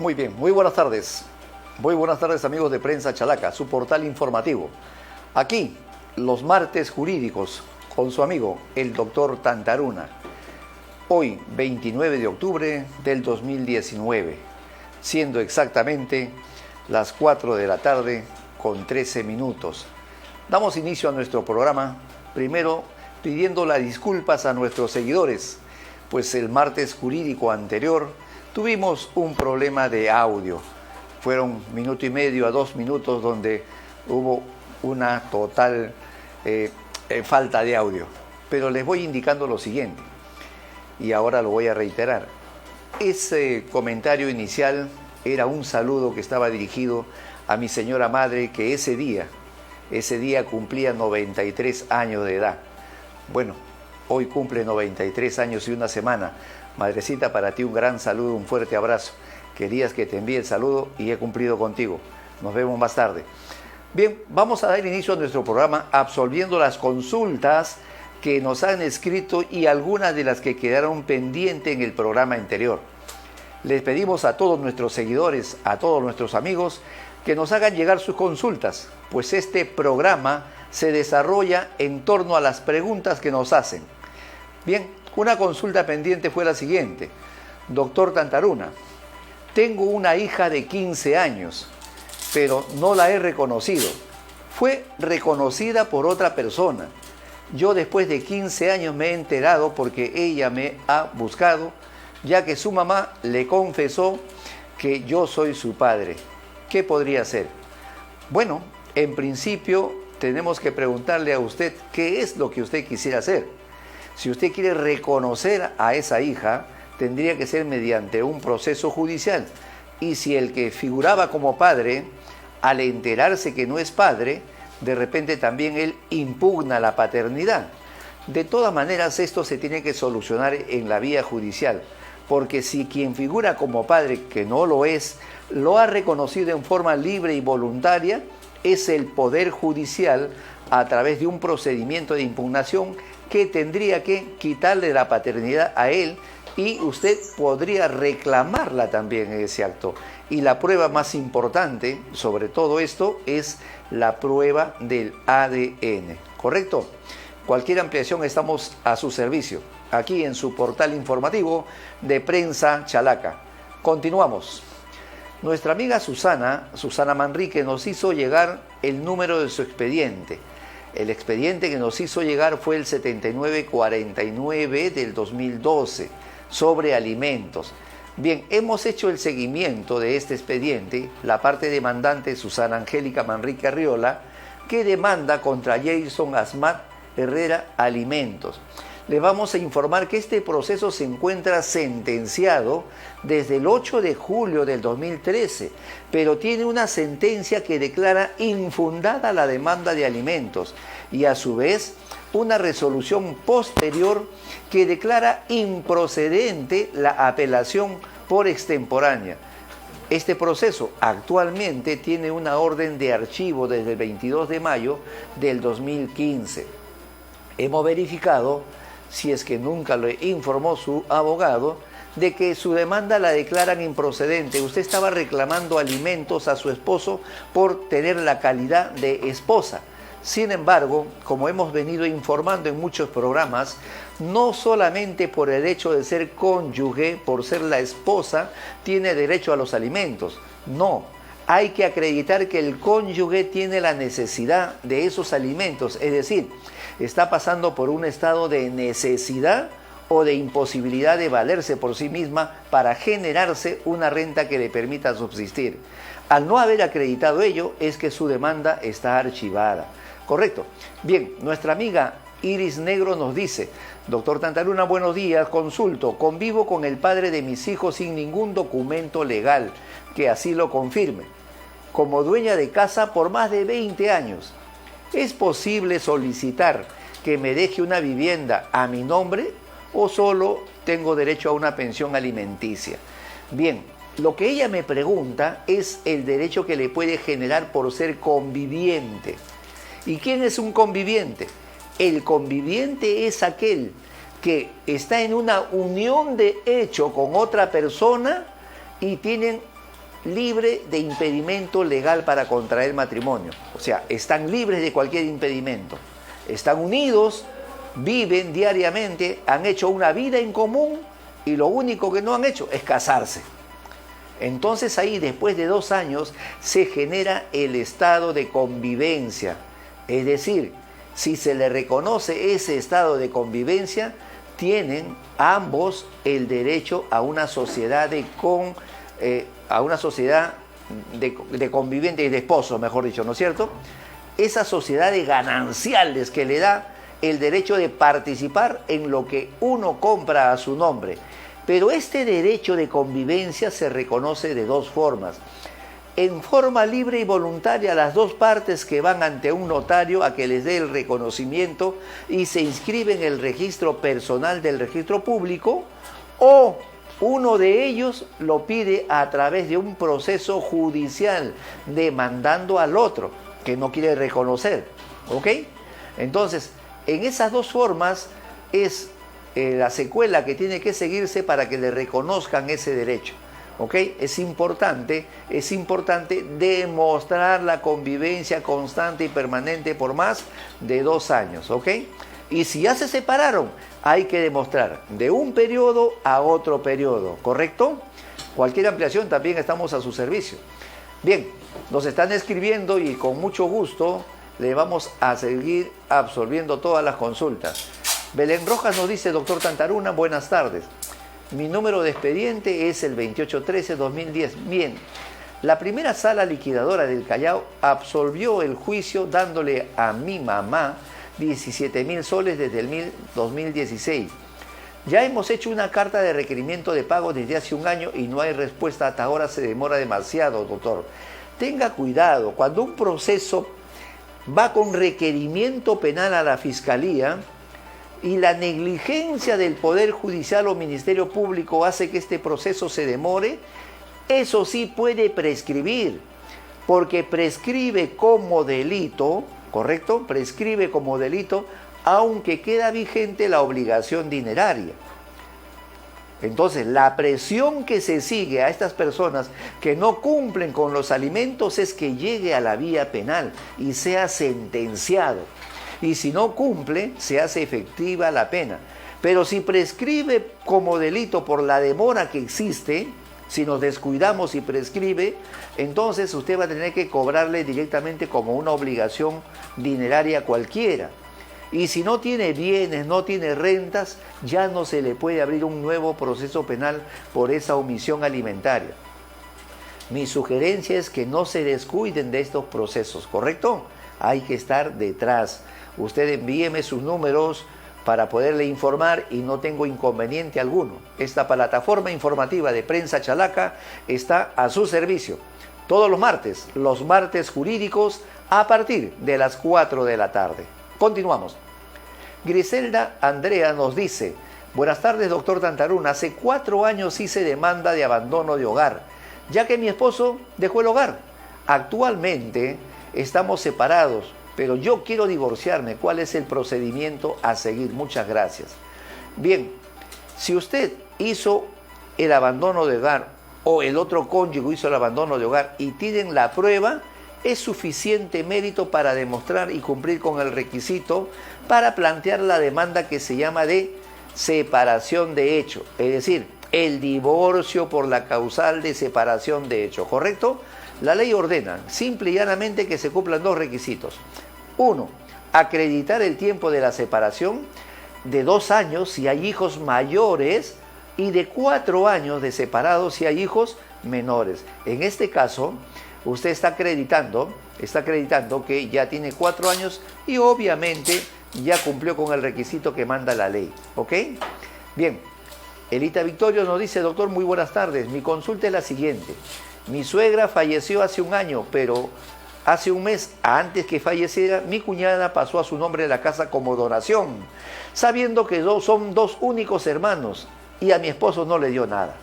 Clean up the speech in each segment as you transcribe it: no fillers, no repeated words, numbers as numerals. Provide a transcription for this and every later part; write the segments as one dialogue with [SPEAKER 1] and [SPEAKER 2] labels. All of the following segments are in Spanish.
[SPEAKER 1] Muy bien, muy buenas tardes. Muy buenas tardes, amigos de Prensa Chalaca, su portal informativo. Aquí, los martes jurídicos, con su amigo, el doctor Tantaruna. Hoy, 29 de octubre del 2019, siendo exactamente las 4 de la tarde con 13 minutos. Damos inicio a nuestro programa, primero pidiendo las disculpas a nuestros seguidores, pues el martes jurídico anterior tuvimos un problema de audio. Fueron 1,5 a 2 minutos donde hubo una total falta de audio. Pero les voy indicando lo siguiente, y ahora lo voy a reiterar. Ese comentario inicial era un saludo que estaba dirigido a mi señora madre, que ese día cumplía 93 años de edad. Bueno, hoy cumple 93 años y una semana. Madrecita, para ti un gran saludo, un fuerte abrazo. Querías que te envíe el saludo y he cumplido contigo. Nos vemos más tarde. Bien, vamos a dar inicio a nuestro programa absolviendo las consultas que nos han escrito y algunas de las que quedaron pendientes en el programa anterior. Les pedimos a todos nuestros seguidores, a todos nuestros amigos, que nos hagan llegar sus consultas, pues este programa se desarrolla en torno a las preguntas que nos hacen. Bien, una consulta pendiente fue la siguiente. Doctor Tantaruna, tengo una hija de 15 años, pero no la he reconocido. Fue reconocida por otra persona. Yo después de 15 años me he enterado porque ella me ha buscado, ya que su mamá le confesó que yo soy su padre. ¿Qué podría hacer? Bueno, en principio tenemos que preguntarle a usted qué es lo que usted quisiera hacer. Si usted quiere reconocer a esa hija, tendría que ser mediante un proceso judicial. Y si el que figuraba como padre, al enterarse que no es padre, de repente también él impugna la paternidad. De todas maneras, esto se tiene que solucionar en la vía judicial, porque si quien figura como padre, que no lo es, lo ha reconocido en forma libre y voluntaria, es el Poder Judicial a través de un procedimiento de impugnación que tendría que quitarle la paternidad a él y usted podría reclamarla también en ese acto. Y la prueba más importante sobre todo esto es la prueba del ADN, ¿correcto? Cualquier ampliación estamos a su servicio, aquí en su portal informativo de Prensa Chalaca. Continuamos. Nuestra amiga Susana Manrique nos hizo llegar el número de su expediente. El expediente que nos hizo llegar fue el 7949 del 2012 sobre alimentos. Bien, hemos hecho el seguimiento de este expediente, la parte demandante Susana Angélica Manrique Arriola, que demanda contra Jason Asmat Herrera Alimentos. Le vamos a informar que este proceso se encuentra sentenciado desde el 8 de julio del 2013, pero tiene una sentencia que declara infundada la demanda de alimentos y a su vez una resolución posterior que declara improcedente la apelación por extemporánea. Este proceso actualmente tiene una orden de archivo desde el 22 de mayo del 2015. Hemos verificado, si es que nunca lo informó su abogado, de que su demanda la declaran improcedente. Usted estaba reclamando alimentos a su esposo por tener la calidad de esposa. Sin embargo, como hemos venido informando en muchos programas, no solamente por el hecho de ser cónyuge, por ser la esposa, tiene derecho a los alimentos. No, hay que acreditar que el cónyuge tiene la necesidad de esos alimentos, es decir, está pasando por un estado de necesidad o de imposibilidad de valerse por sí misma para generarse una renta que le permita subsistir. Al no haber acreditado ello, es que su demanda está archivada. Correcto. Bien, nuestra amiga Iris Negro nos dice: doctor Tantaruna, buenos días, consulto, convivo con el padre de mis hijos sin ningún documento legal que así lo confirme, como dueña de casa por más de 20 años. ¿Es posible solicitar que me deje una vivienda a mi nombre o solo tengo derecho a una pensión alimenticia? Bien, lo que ella me pregunta es el derecho que le puede generar por ser conviviente. ¿Y quién es un conviviente? El conviviente es aquel que está en una unión de hecho con otra persona y tienen libre de impedimento legal para contraer matrimonio. O sea, están libres de cualquier impedimento. Están unidos, viven diariamente, han hecho una vida en común y lo único que no han hecho es casarse. Entonces ahí, después de 2 años, se genera el estado de convivencia. Es decir, si se le reconoce ese estado de convivencia, tienen ambos el derecho a una sociedad de convivientes y de esposos, mejor dicho, ¿no es cierto? Esa sociedad de gananciales que le da el derecho de participar en lo que uno compra a su nombre. Pero este derecho de convivencia se reconoce de 2 formas. En forma libre y voluntaria, las 2 partes que van ante un notario a que les dé el reconocimiento y se inscriben en el registro personal del registro público, o uno de ellos lo pide a través de un proceso judicial, demandando al otro, que no quiere reconocer. ¿Ok? Entonces, en esas 2 formas es la secuela que tiene que seguirse para que le reconozcan ese derecho. ¿Ok? Es importante demostrar la convivencia constante y permanente por más de 2 años. ¿Ok? Y si ya se separaron, hay que demostrar de un periodo a otro periodo. ¿Correcto? Cualquier ampliación también estamos a su servicio. Bien, nos están escribiendo y con mucho gusto le vamos a seguir absolviendo todas las consultas. Belén Rojas nos dice: doctor Tantaruna, buenas tardes. Mi número de expediente es el 2813-2010. Bien, la primera sala liquidadora del Callao absolvió el juicio dándole a mi mamá 17.000 soles desde el 2016. Ya hemos hecho una carta de requerimiento de pago desde hace 1 año y no hay respuesta. Hasta ahora se demora demasiado, doctor. Tenga cuidado, cuando un proceso va con requerimiento penal a la Fiscalía y la negligencia del Poder Judicial o Ministerio Público hace que este proceso se demore, eso sí puede prescribir, porque prescribe como delito, ¿correcto? Prescribe como delito, aunque queda vigente la obligación dineraria. Entonces, la presión que se sigue a estas personas que no cumplen con los alimentos es que llegue a la vía penal y sea sentenciado. Y si no cumple, se hace efectiva la pena. Pero si prescribe como delito por la demora que existe, si nos descuidamos y prescribe, entonces usted va a tener que cobrarle directamente como una obligación dineraria cualquiera. Y si no tiene bienes, no tiene rentas, ya no se le puede abrir un nuevo proceso penal por esa omisión alimentaria. Mi sugerencia es que no se descuiden de estos procesos, ¿correcto? Hay que estar detrás. Usted envíeme sus números para poderle informar y no tengo inconveniente alguno. Esta plataforma informativa de Prensa Chalaca está a su servicio. Todos los martes jurídicos a partir de las 4 de la tarde. Continuamos. Griselda Andrea nos dice: buenas tardes, doctor Tantaruna. Hace 4 años hice demanda de abandono de hogar, ya que mi esposo dejó el hogar. Actualmente estamos separados, pero yo quiero divorciarme. ¿Cuál es el procedimiento a seguir? Muchas gracias. Bien, si usted hizo el abandono de hogar o el otro cónyuge hizo el abandono de hogar y tienen la prueba, es suficiente mérito para demostrar y cumplir con el requisito para plantear la demanda que se llama de separación de hecho, es decir, el divorcio por la causal de separación de hecho, ¿correcto? La ley ordena simple y llanamente que se cumplan 2 requisitos. 1, acreditar el tiempo de la separación de 2 años si hay hijos mayores y de 4 años de separados si hay hijos menores. En este caso, usted está acreditando que ya tiene 4 años y obviamente ya cumplió con el requisito que manda la ley. ¿Ok? Bien, Elita Victorio nos dice: doctor, muy buenas tardes. Mi consulta es la siguiente. Mi suegra falleció hace 1 año, pero hace 1 mes antes que falleciera, mi cuñada pasó a su nombre la casa como donación, sabiendo que son 2 únicos hermanos y a mi esposo no le dio nada.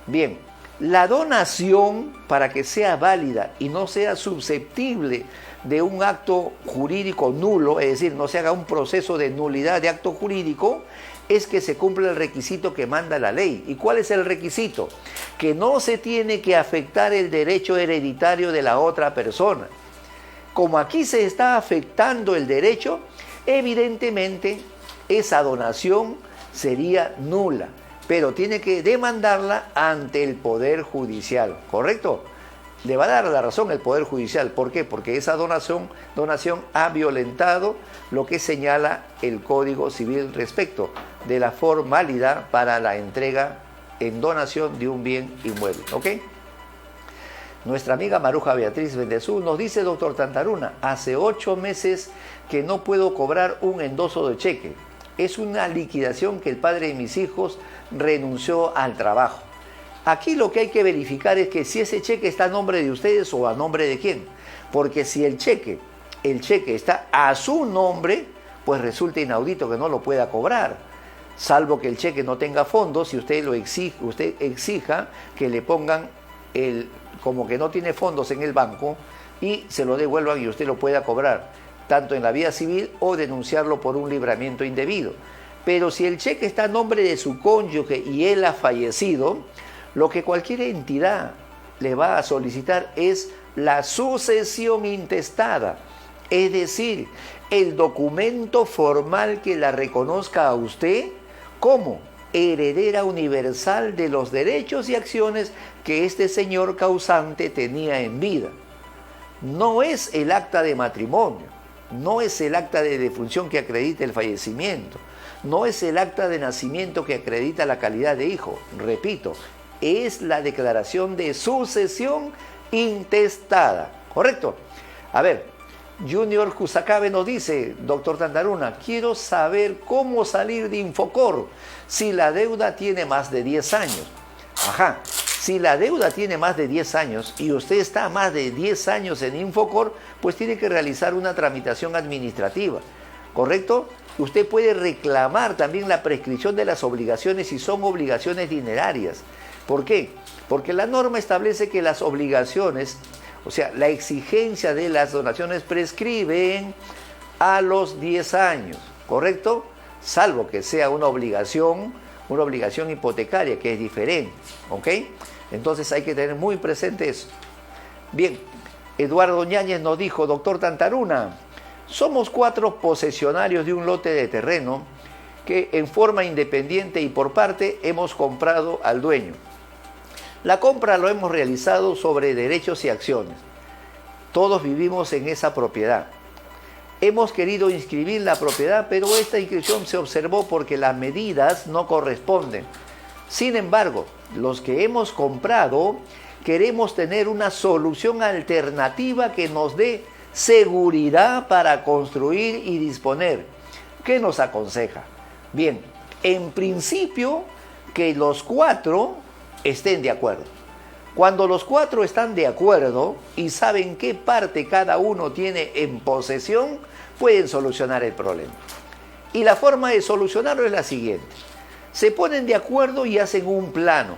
[SPEAKER 1] Bien, la donación, para que sea válida y no sea susceptible de un acto jurídico nulo, es decir, no se haga un proceso de nulidad de acto jurídico, es que se cumpla el requisito que manda la ley. ¿Y cuál es el requisito? Que no se tiene que afectar el derecho hereditario de la otra persona. Como aquí se está afectando el derecho, evidentemente esa donación sería nula, pero tiene que demandarla ante el Poder Judicial, ¿correcto? Le va a dar la razón el Poder Judicial. ¿Por qué? Porque esa donación ha violentado lo que señala el Código Civil respecto de la formalidad para la entrega en donación de un bien inmueble. ¿Ok? Nuestra amiga Maruja Beatriz Bendezú nos dice, doctor Tantaruna, hace 8 meses que no puedo cobrar un endoso de cheque. Es una liquidación que el padre de mis hijos renunció al trabajo. Aquí lo que hay que verificar es que si ese cheque está a nombre de ustedes o a nombre de quién. Porque si el cheque está a su nombre, pues resulta inaudito que no lo pueda cobrar. Salvo que el cheque no tenga fondos y usted exija que le pongan como que no tiene fondos en el banco y se lo devuelvan y usted lo pueda cobrar, tanto en la vía civil o denunciarlo por un libramiento indebido. Pero si el cheque está a nombre de su cónyuge y él ha fallecido, lo que cualquier entidad le va a solicitar es la sucesión intestada, es decir, el documento formal que la reconozca a usted como heredera universal de los derechos y acciones que este señor causante tenía en vida. No es el acta de matrimonio, no es el acta de defunción que acredita el fallecimiento, no es el acta de nacimiento que acredita la calidad de hijo, repito, es la declaración de sucesión intestada, ¿correcto? A ver, Junior Cusacabe nos dice, doctor Tantaruna, quiero saber cómo salir de Infocor si la deuda tiene más de 10 años. Ajá, si la deuda tiene más de 10 años y usted está más de 10 años en Infocor, pues tiene que realizar una tramitación administrativa, ¿correcto? Usted puede reclamar también la prescripción de las obligaciones si son obligaciones dinerarias. ¿Por qué? Porque la norma establece que las obligaciones, o sea, la exigencia de las donaciones prescriben a los 10 años, ¿correcto? Salvo que sea una obligación hipotecaria, que es diferente, ¿ok? Entonces hay que tener muy presente eso. Bien, Eduardo Ñáñez nos dijo, doctor Tantaruna, somos 4 posesionarios de un lote de terreno que en forma independiente y por parte hemos comprado al dueño. La compra lo hemos realizado sobre derechos y acciones. Todos vivimos en esa propiedad. Hemos querido inscribir la propiedad, pero esta inscripción se observó porque las medidas no corresponden. Sin embargo, los que hemos comprado queremos tener una solución alternativa que nos dé seguridad para construir y disponer. ¿Qué nos aconseja? Bien, en principio que los 4 estén de acuerdo. Cuando los 4 están de acuerdo y saben qué parte cada uno tiene en posesión, pueden solucionar el problema. Y la forma de solucionarlo es la siguiente. Se ponen de acuerdo y hacen un plano.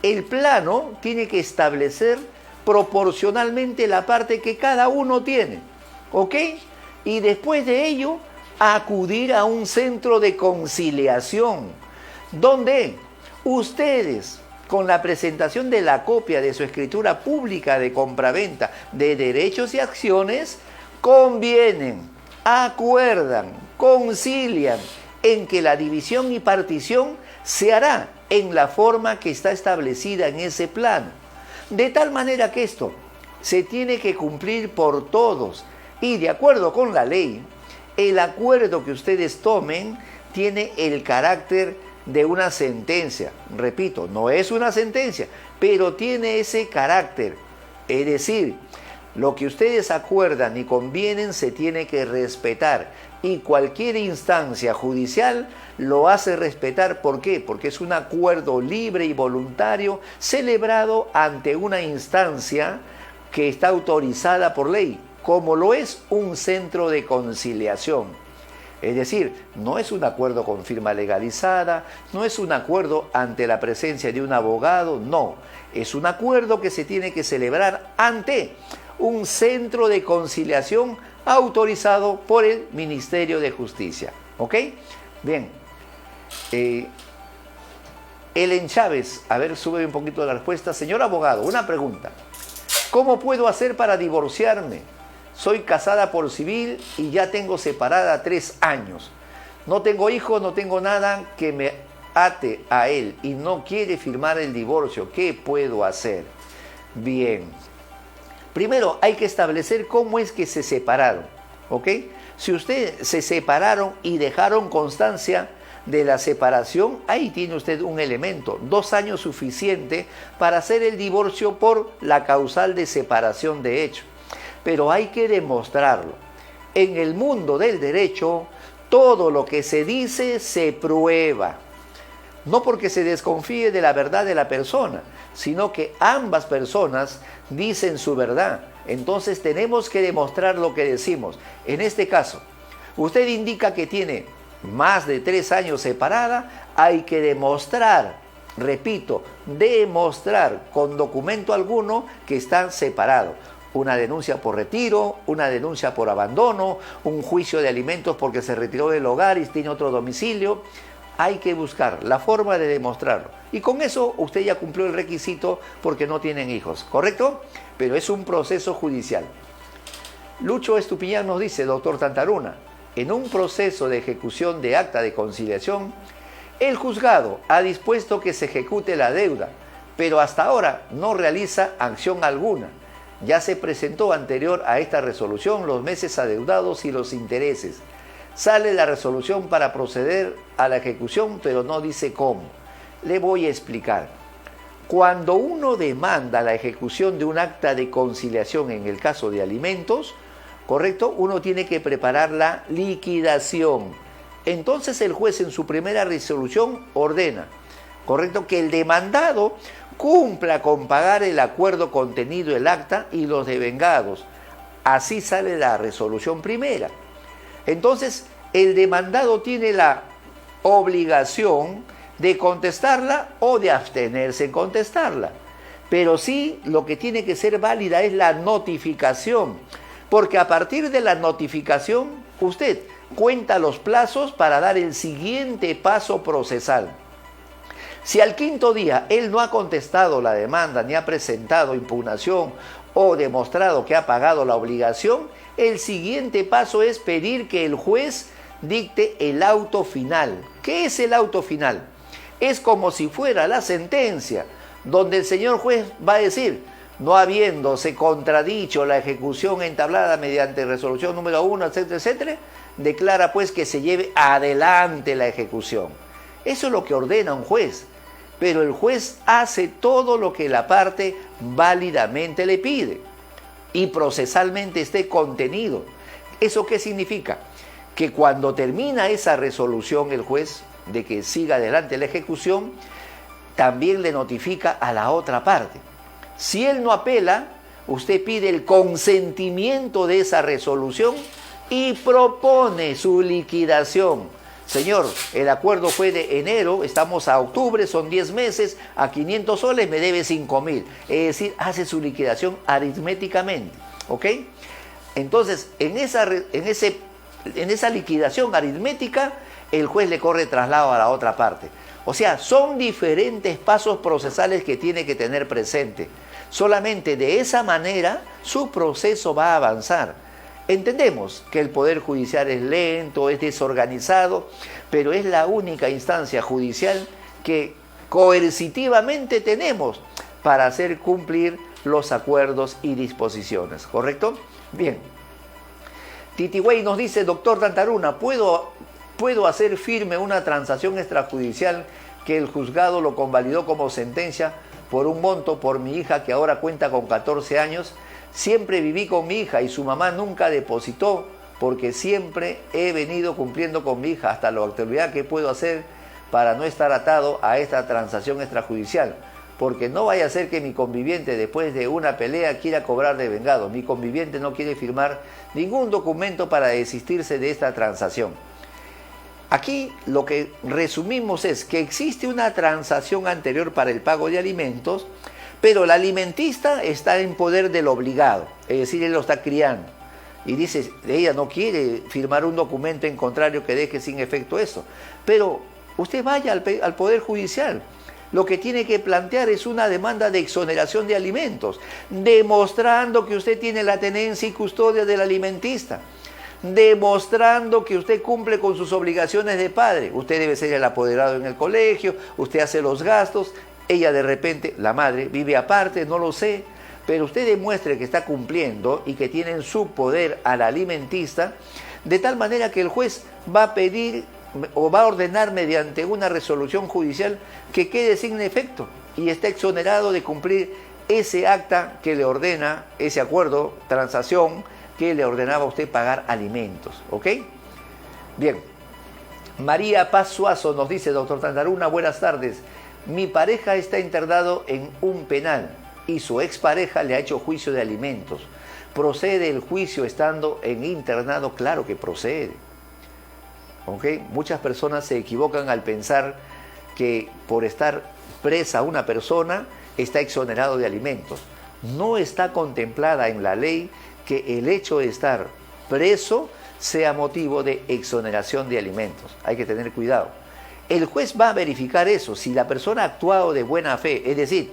[SPEAKER 1] El plano tiene que establecer proporcionalmente la parte que cada uno tiene, ¿ok? Y después de ello, acudir a un centro de conciliación, donde ustedes, con la presentación de la copia de su escritura pública de compraventa de derechos y acciones, convienen, acuerdan, concilian en que la división y partición se hará en la forma que está establecida en ese plano. De tal manera que esto se tiene que cumplir por todos y de acuerdo con la ley, el acuerdo que ustedes tomen tiene el carácter de una sentencia. Repito, no es una sentencia, pero tiene ese carácter. Es decir, lo que ustedes acuerdan y convienen se tiene que respetar y cualquier instancia judicial lo hace respetar. ¿Por qué? Porque es un acuerdo libre y voluntario celebrado ante una instancia que está autorizada por ley, como lo es un centro de conciliación. Es decir, no es un acuerdo con firma legalizada, no es un acuerdo ante la presencia de un abogado, no. Es un acuerdo que se tiene que celebrar ante un centro de conciliación autorizado por el Ministerio de Justicia. ¿Ok? Bien. Ellen Chávez, a ver, sube un poquito la respuesta. Señor abogado, una pregunta. ¿Cómo puedo hacer para divorciarme? Soy casada por civil y ya tengo separada 3 años. No tengo hijos, no tengo nada que me ate a él y no quiere firmar el divorcio. ¿Qué puedo hacer? Bien. Primero hay que establecer cómo es que se separaron, ¿ok? Si ustedes se separaron y dejaron constancia de la separación, ahí tiene usted un elemento, 2 años suficiente para hacer el divorcio por la causal de separación de hecho. Pero hay que demostrarlo. En el mundo del derecho, todo lo que se dice se prueba. No porque se desconfíe de la verdad de la persona, sino que ambas personas dicen su verdad. Entonces tenemos que demostrar lo que decimos. En este caso, usted indica que tiene más de 3 años separada, hay que demostrar, repito, demostrar con documento alguno que están separados. Una denuncia por retiro, una denuncia por abandono, un juicio de alimentos porque se retiró del hogar y tiene otro domicilio. Hay que buscar la forma de demostrarlo. Y con eso usted ya cumplió el requisito porque no tienen hijos, ¿correcto? Pero es un proceso judicial. Lucho Estupiñán nos dice, doctor Tantaruna, en un proceso de ejecución de acta de conciliación, el juzgado ha dispuesto que se ejecute la deuda, pero hasta ahora no realiza acción alguna. Ya se presentó anterior a esta resolución los meses adeudados y los intereses. Sale la resolución para proceder a la ejecución, pero no dice cómo. Le voy a explicar. Cuando uno demanda la ejecución de un acta de conciliación en el caso de alimentos, ¿correcto? Uno tiene que preparar la liquidación. Entonces el juez en su primera resolución ordena, ¿correcto?, que el demandado cumpla con pagar el acuerdo contenido en el acta y los devengados. Así sale la resolución primera. Entonces, el demandado tiene la obligación de contestarla o de abstenerse en contestarla. Pero sí, lo que tiene que ser válida es la notificación, porque a partir de la notificación, usted cuenta los plazos para dar el siguiente paso procesal. Si al 5.º día él no ha contestado la demanda, ni ha presentado impugnación o demostrado que ha pagado la obligación, el siguiente paso es pedir que el juez dicte el auto final. ¿Qué es el auto final? Es como si fuera la sentencia, donde el señor juez va a decir, no habiéndose contradicho la ejecución entablada mediante resolución número 1, etcétera, etcétera, declara pues que se lleve adelante la ejecución. Eso es lo que ordena un juez, pero el juez hace todo lo que la parte válidamente le pide y procesalmente esté contenido. ¿Eso qué significa? Que cuando termina esa resolución el juez de que siga adelante la ejecución, también le notifica a la otra parte. Si él no apela, usted pide el consentimiento de esa resolución y propone su liquidación. Señor, el acuerdo fue de enero, estamos a octubre, son 10 meses, a 500 soles me debe 5.000. Es decir, hace su liquidación aritméticamente, ¿ok? Entonces, en esa liquidación aritmética, el juez le corre traslado a la otra parte. O sea, son diferentes pasos procesales que tiene que tener presente. Solamente de esa manera su proceso va a avanzar. Entendemos que el Poder Judicial es lento, es desorganizado, pero es la única instancia judicial que coercitivamente tenemos para hacer cumplir los acuerdos y disposiciones, ¿correcto? Bien. Titiway nos dice, doctor Tantaruna, ¿puedo hacer firme una transacción extrajudicial que el juzgado lo convalidó como sentencia por un monto por mi hija que ahora cuenta con 14 años? Siempre viví con mi hija y su mamá nunca depositó porque siempre he venido cumpliendo con mi hija hasta la actualidad. ¿Qué puedo hacer para no estar atado a esta transacción extrajudicial? Porque no vaya a ser que mi conviviente después de una pelea quiera cobrar de vengado. Mi conviviente no quiere firmar ningún documento para desistirse de esta transacción. Aquí lo que resumimos es que existe una transacción anterior para el pago de alimentos, pero el alimentista está en poder del obligado, es decir, él lo está criando. Y dice, ella no quiere firmar un documento en contrario que deje sin efecto eso. Pero usted vaya al Poder Judicial. Lo que tiene que plantear es una demanda de exoneración de alimentos, demostrando que usted tiene la tenencia y custodia del alimentista, demostrando que usted cumple con sus obligaciones de padre. Usted debe ser el apoderado en el colegio, usted hace los gastos, ella de repente, la madre, vive aparte, no lo sé, pero usted demuestre que está cumpliendo y que tiene en su poder al alimentista, de tal manera que el juez va a pedir o va a ordenar mediante una resolución judicial que quede sin efecto y está exonerado de cumplir ese acta que le ordena, ese acuerdo, transacción, que le ordenaba a usted pagar alimentos, ¿ok? Bien, María Paz Suazo nos dice, doctor Tantaruna, buenas tardes. Mi pareja está internado en un penal y su expareja le ha hecho juicio de alimentos. ¿Procede el juicio estando en internado? Claro que procede. ¿Ok? Muchas personas se equivocan al pensar que por estar presa una persona está exonerado de alimentos. No está contemplada en la ley que el hecho de estar preso sea motivo de exoneración de alimentos. Hay que tener cuidado. El juez va a verificar eso. Si la persona ha actuado de buena fe, es decir,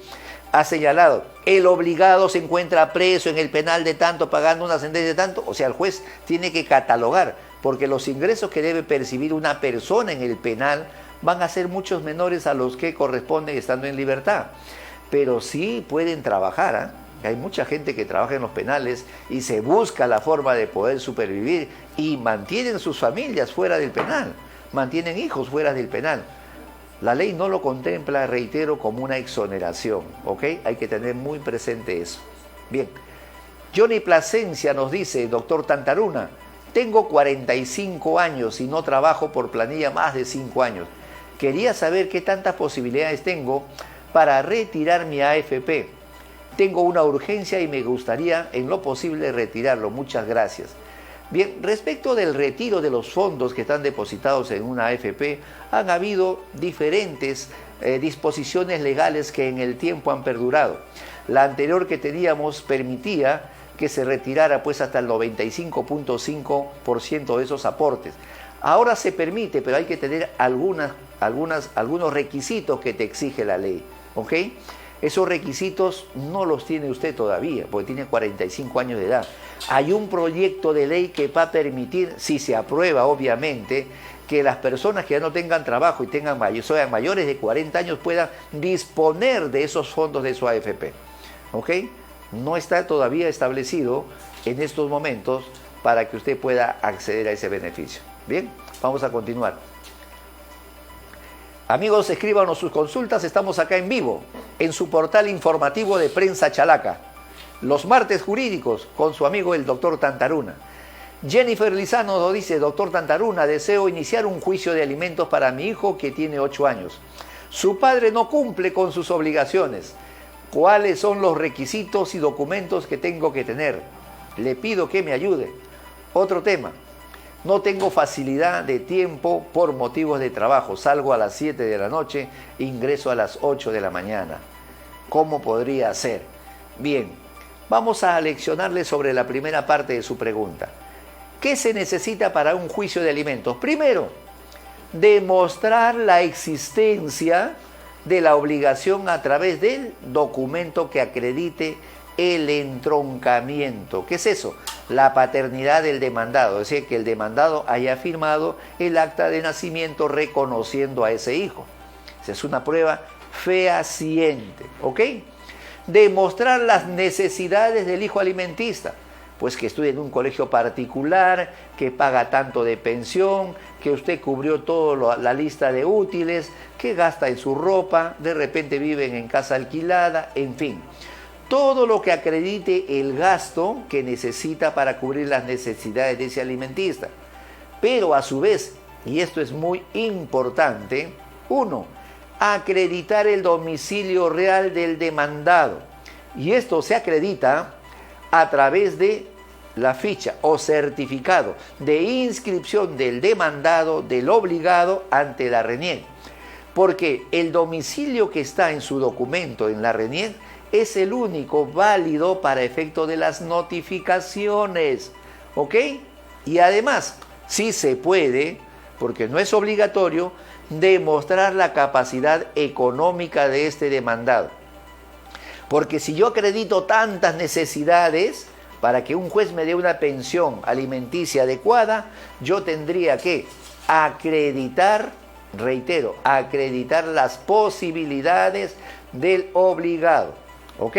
[SPEAKER 1] ha señalado, el obligado se encuentra preso en el penal de tanto, pagando una sentencia de tanto, o sea, el juez tiene que catalogar, porque los ingresos que debe percibir una persona en el penal van a ser muchos menores a los que corresponden estando en libertad. Pero sí pueden trabajar, ¿eh? Hay mucha gente que trabaja en los penales y se busca la forma de poder supervivir y mantienen sus familias fuera del penal, mantienen hijos fuera del penal. La ley no lo contempla, reitero, como una exoneración, ¿ok? Hay que tener muy presente eso. Bien, Johnny Plasencia nos dice, doctor Tantaruna, tengo 45 años y no trabajo por planilla más de 5 años. Quería saber qué tantas posibilidades tengo para retirar mi AFP. Tengo una urgencia y me gustaría en lo posible retirarlo. Muchas gracias. Bien, respecto del retiro de los fondos que están depositados en una AFP, han habido diferentes disposiciones legales que en el tiempo han perdurado. La anterior que teníamos permitía que se retirara pues hasta el 95.5% de esos aportes. Ahora se permite, pero hay que tener algunos requisitos que te exige la ley, ¿ok? Esos requisitos no los tiene usted todavía, porque tiene 45 años de edad. Hay un proyecto de ley que va a permitir, si se aprueba obviamente, que las personas que ya no tengan trabajo y sean mayores de 40 años puedan disponer de esos fondos de su AFP, ¿ok? No está todavía establecido en estos momentos para que usted pueda acceder a ese beneficio. Bien, vamos a continuar. Amigos, escríbanos sus consultas, estamos acá en vivo, en su portal informativo de Prensa Chalaca. Los martes jurídicos con su amigo el doctor Tantaruna. Jennifer Lizano nos dice, doctor Tantaruna, deseo iniciar un juicio de alimentos para mi hijo que tiene 8 años. Su padre no cumple con sus obligaciones. ¿Cuáles son los requisitos y documentos que tengo que tener? Le pido que me ayude. Otro tema. No tengo facilidad de tiempo por motivos de trabajo. Salgo a las 7 de la noche, ingreso a las 8 de la mañana. ¿Cómo podría ser? Bien, vamos a leccionarle sobre la primera parte de su pregunta. ¿Qué se necesita para un juicio de alimentos? Primero, demostrar la existencia de la obligación a través del documento que acredite el entroncamiento. ¿Qué es eso? La paternidad del demandado, es decir, que el demandado haya firmado el acta de nacimiento reconociendo a ese hijo. Esa es una prueba fehaciente, ¿ok? Demostrar las necesidades del hijo alimentista, pues que estudie en un colegio particular, que paga tanto de pensión, que usted cubrió toda la lista de útiles, que gasta en su ropa, de repente viven en casa alquilada, en fin. Todo lo que acredite el gasto que necesita para cubrir las necesidades de ese alimentista. Pero a su vez, y esto es muy importante, 1. Acreditar el domicilio real del demandado. Y esto se acredita a través de la ficha o certificado de inscripción del demandado, del obligado ante la RENIEC. Porque el domicilio que está en su documento en la RENIEC es el único válido para efecto de las notificaciones, ¿ok? Y además, sí se puede, porque no es obligatorio, demostrar la capacidad económica de este demandado. Porque si yo acredito tantas necesidades para que un juez me dé una pensión alimenticia adecuada, yo tendría que acreditar, reitero, acreditar las posibilidades del obligado. ¿Ok?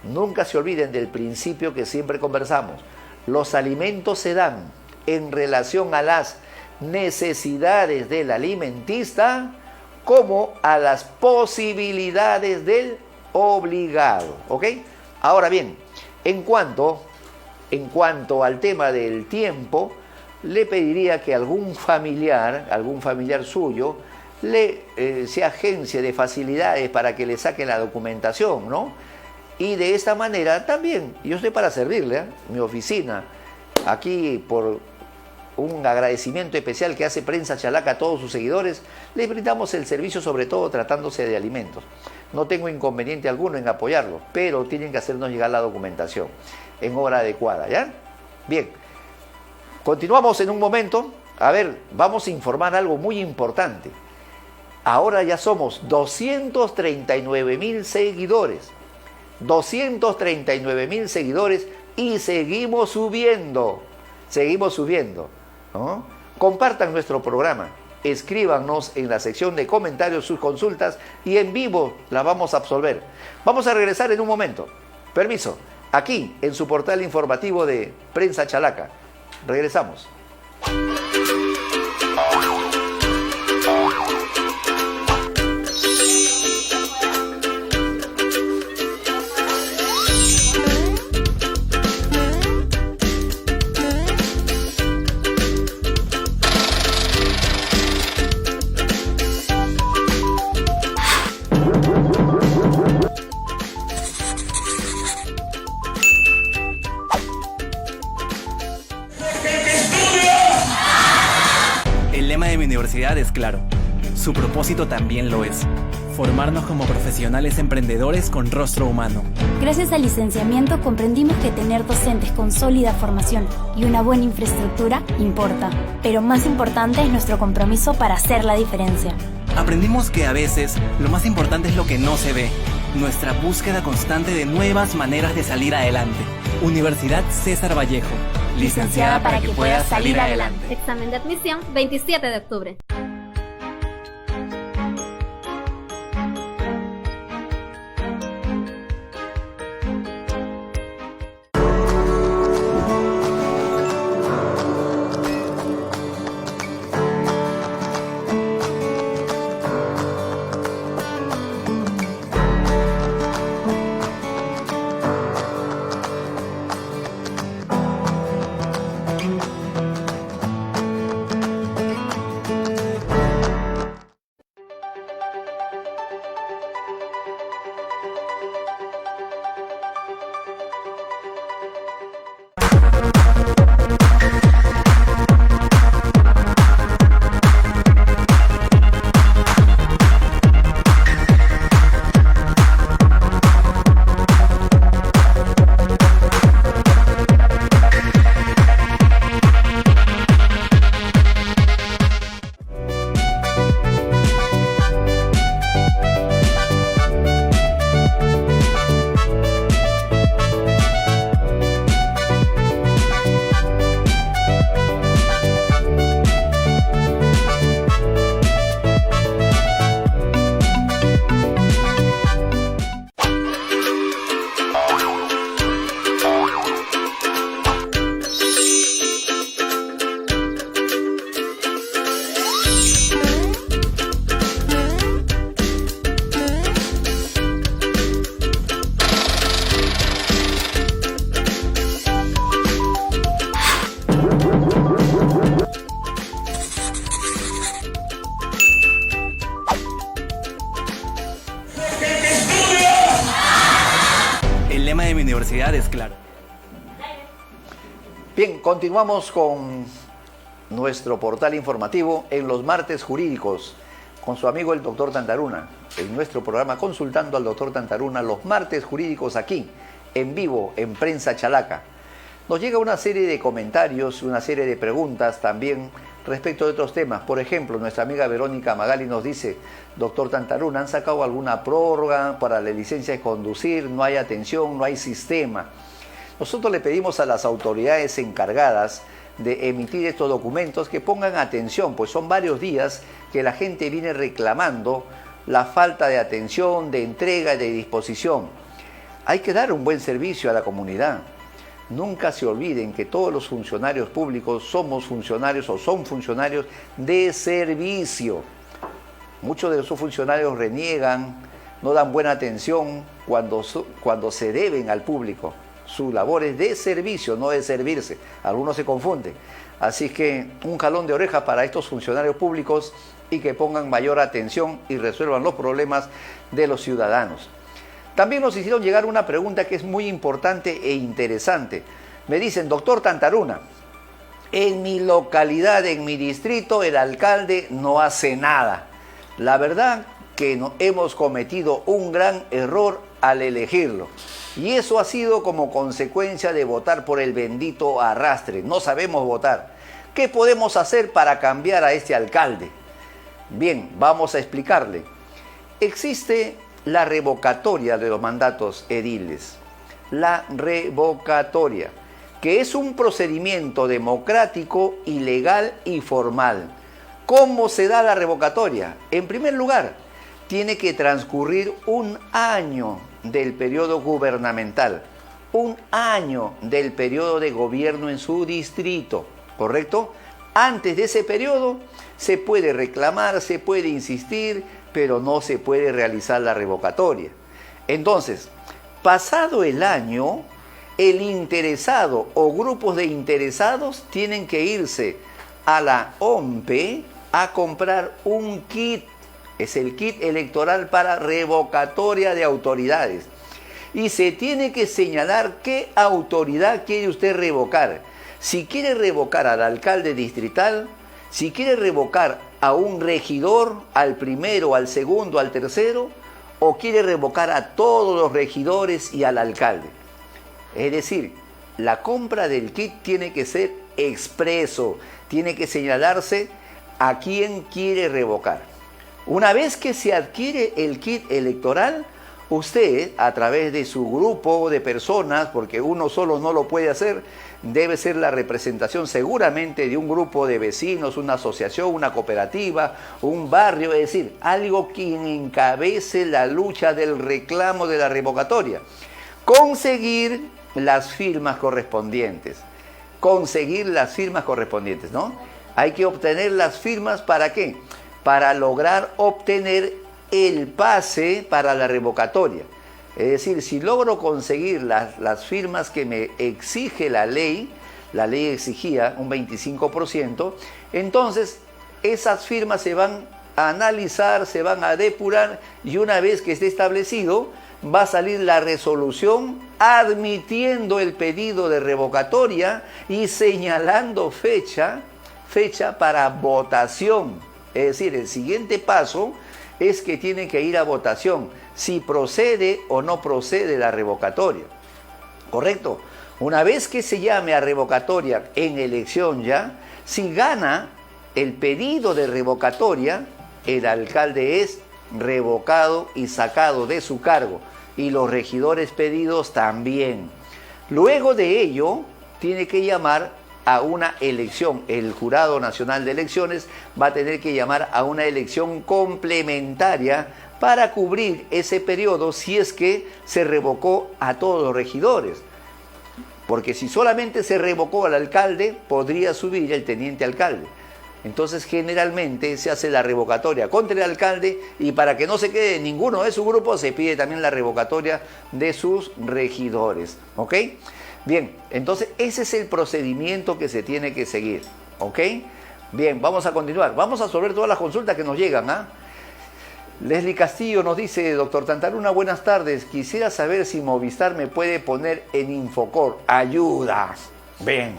[SPEAKER 1] Nunca se olviden del principio que siempre conversamos. Los alimentos se dan en relación a las necesidades del alimentista como a las posibilidades del obligado. ¿Ok? Ahora bien, en cuanto al tema del tiempo, le pediría que algún familiar suyo, se agencie de facilidades para que le saquen la documentación, ¿no? Y de esta manera también, yo estoy para servirle, ¿eh? Mi oficina, aquí por un agradecimiento especial que hace Prensa Chalaca a todos sus seguidores, les brindamos el servicio, sobre todo tratándose de alimentos. No tengo inconveniente alguno en apoyarlo, pero tienen que hacernos llegar la documentación en hora adecuada, ¿ya? Bien, continuamos en un momento. A ver, vamos a informar algo muy importante. Ahora ya somos 239,000 seguidores. 239,000 seguidores y seguimos subiendo, ¿no? Compartan nuestro programa, escríbanos en la sección de comentarios sus consultas y en vivo las vamos a absolver. Vamos a regresar en un momento. Permiso, aquí en su portal informativo de Prensa Chalaca. Regresamos.
[SPEAKER 2] Es claro, su propósito también lo es: formarnos como profesionales emprendedores con rostro humano.
[SPEAKER 3] Gracias al licenciamiento comprendimos que tener docentes con sólida formación y una buena infraestructura importa, pero más importante es nuestro compromiso para hacer la diferencia.
[SPEAKER 2] Aprendimos que a veces lo más importante es lo que no se ve, nuestra búsqueda constante de nuevas maneras de salir adelante. Universidad César Vallejo, licenciada para que puedas salir adelante.
[SPEAKER 4] Examen de admisión 27 de octubre.
[SPEAKER 2] Es claro.
[SPEAKER 1] Bien, continuamos con nuestro portal informativo en los martes jurídicos con su amigo el doctor Tantaruna. En nuestro programa Consultando al doctor Tantaruna, los martes jurídicos aquí, en vivo, en Prensa Chalaca. Nos llega una serie de comentarios, una serie de preguntas también respecto de otros temas. Por ejemplo, nuestra amiga Verónica Magali nos dice, doctor Tantaruna, ¿han sacado alguna prórroga para la licencia de conducir? No hay atención, no hay sistema. Nosotros le pedimos a las autoridades encargadas de emitir estos documentos que pongan atención, pues son varios días que la gente viene reclamando la falta de atención, de entrega y de disposición. Hay que dar un buen servicio a la comunidad. Nunca se olviden que todos los funcionarios públicos somos funcionarios o son funcionarios de servicio. Muchos de esos funcionarios reniegan, no dan buena atención cuando se deben al público. Su labor es de servicio, no de servirse. Algunos se confunden. Así que un jalón de orejas para estos funcionarios públicos y que pongan mayor atención y resuelvan los problemas de los ciudadanos. También nos hicieron llegar una pregunta que es muy importante e interesante. Me dicen, doctor Tantaruna, en mi localidad, en mi distrito, el alcalde no hace nada. La verdad que hemos cometido un gran error al elegirlo. Y eso ha sido como consecuencia de votar por el bendito arrastre. No sabemos votar. ¿Qué podemos hacer para cambiar a este alcalde? Bien, vamos a explicarle. Existe la revocatoria de los mandatos ediles. La revocatoria, que es un procedimiento democrático, ilegal y formal. ¿Cómo se da la revocatoria? En primer lugar, tiene que transcurrir un año del periodo gubernamental, un año del periodo de gobierno en su distrito, ¿correcto? Antes de ese periodo se puede reclamar, se puede insistir, pero no se puede realizar la revocatoria. Entonces, pasado el año, el interesado o grupos de interesados tienen que irse a la OMPE a comprar un kit. Es el kit electoral para revocatoria de autoridades. Y se tiene que señalar qué autoridad quiere usted revocar. Si quiere revocar al alcalde distrital, si quiere revocar a un regidor, al primero, al segundo, al tercero, o quiere revocar a todos los regidores y al alcalde. Es decir, la compra del kit tiene que ser expreso, tiene que señalarse a quién quiere revocar. Una vez que se adquiere el kit electoral, usted, a través de su grupo de personas, porque uno solo no lo puede hacer, debe ser la representación seguramente de un grupo de vecinos, una asociación, una cooperativa, un barrio, es decir, algo quien encabece la lucha del reclamo de la revocatoria. Conseguir las firmas correspondientes. Conseguir las firmas correspondientes, ¿no? Hay que obtener las firmas, ¿para qué? Para lograr obtener el pase para la revocatoria. Es decir, si logro conseguir las firmas que me exige la ley exigía un 25%, entonces esas firmas se van a analizar, se van a depurar y una vez que esté establecido va a salir la resolución admitiendo el pedido de revocatoria y señalando fecha para votación. Es decir, el siguiente paso es que tiene que ir a votación si procede o no procede la revocatoria. ¿Correcto? Una vez que se llame a revocatoria en elección ya, si gana el pedido de revocatoria, el alcalde es revocado y sacado de su cargo y los regidores pedidos también. Luego de ello, tiene que llamar a una elección. El Jurado Nacional de Elecciones va a tener que llamar a una elección complementaria para cubrir ese periodo si es que se revocó a todos los regidores. Porque si solamente se revocó al alcalde, podría subir el teniente alcalde. Entonces generalmente se hace la revocatoria contra el alcalde y para que no se quede ninguno de su grupo se pide también la revocatoria de sus regidores. ¿Ok? Bien, entonces ese es el procedimiento que se tiene que seguir. ¿Ok? Bien, vamos a continuar. Vamos a resolver todas las consultas que nos llegan. Leslie Castillo nos dice, doctor Tantaruna, buenas tardes. Quisiera saber si Movistar me puede poner en Infocor. Ayuda. Bien.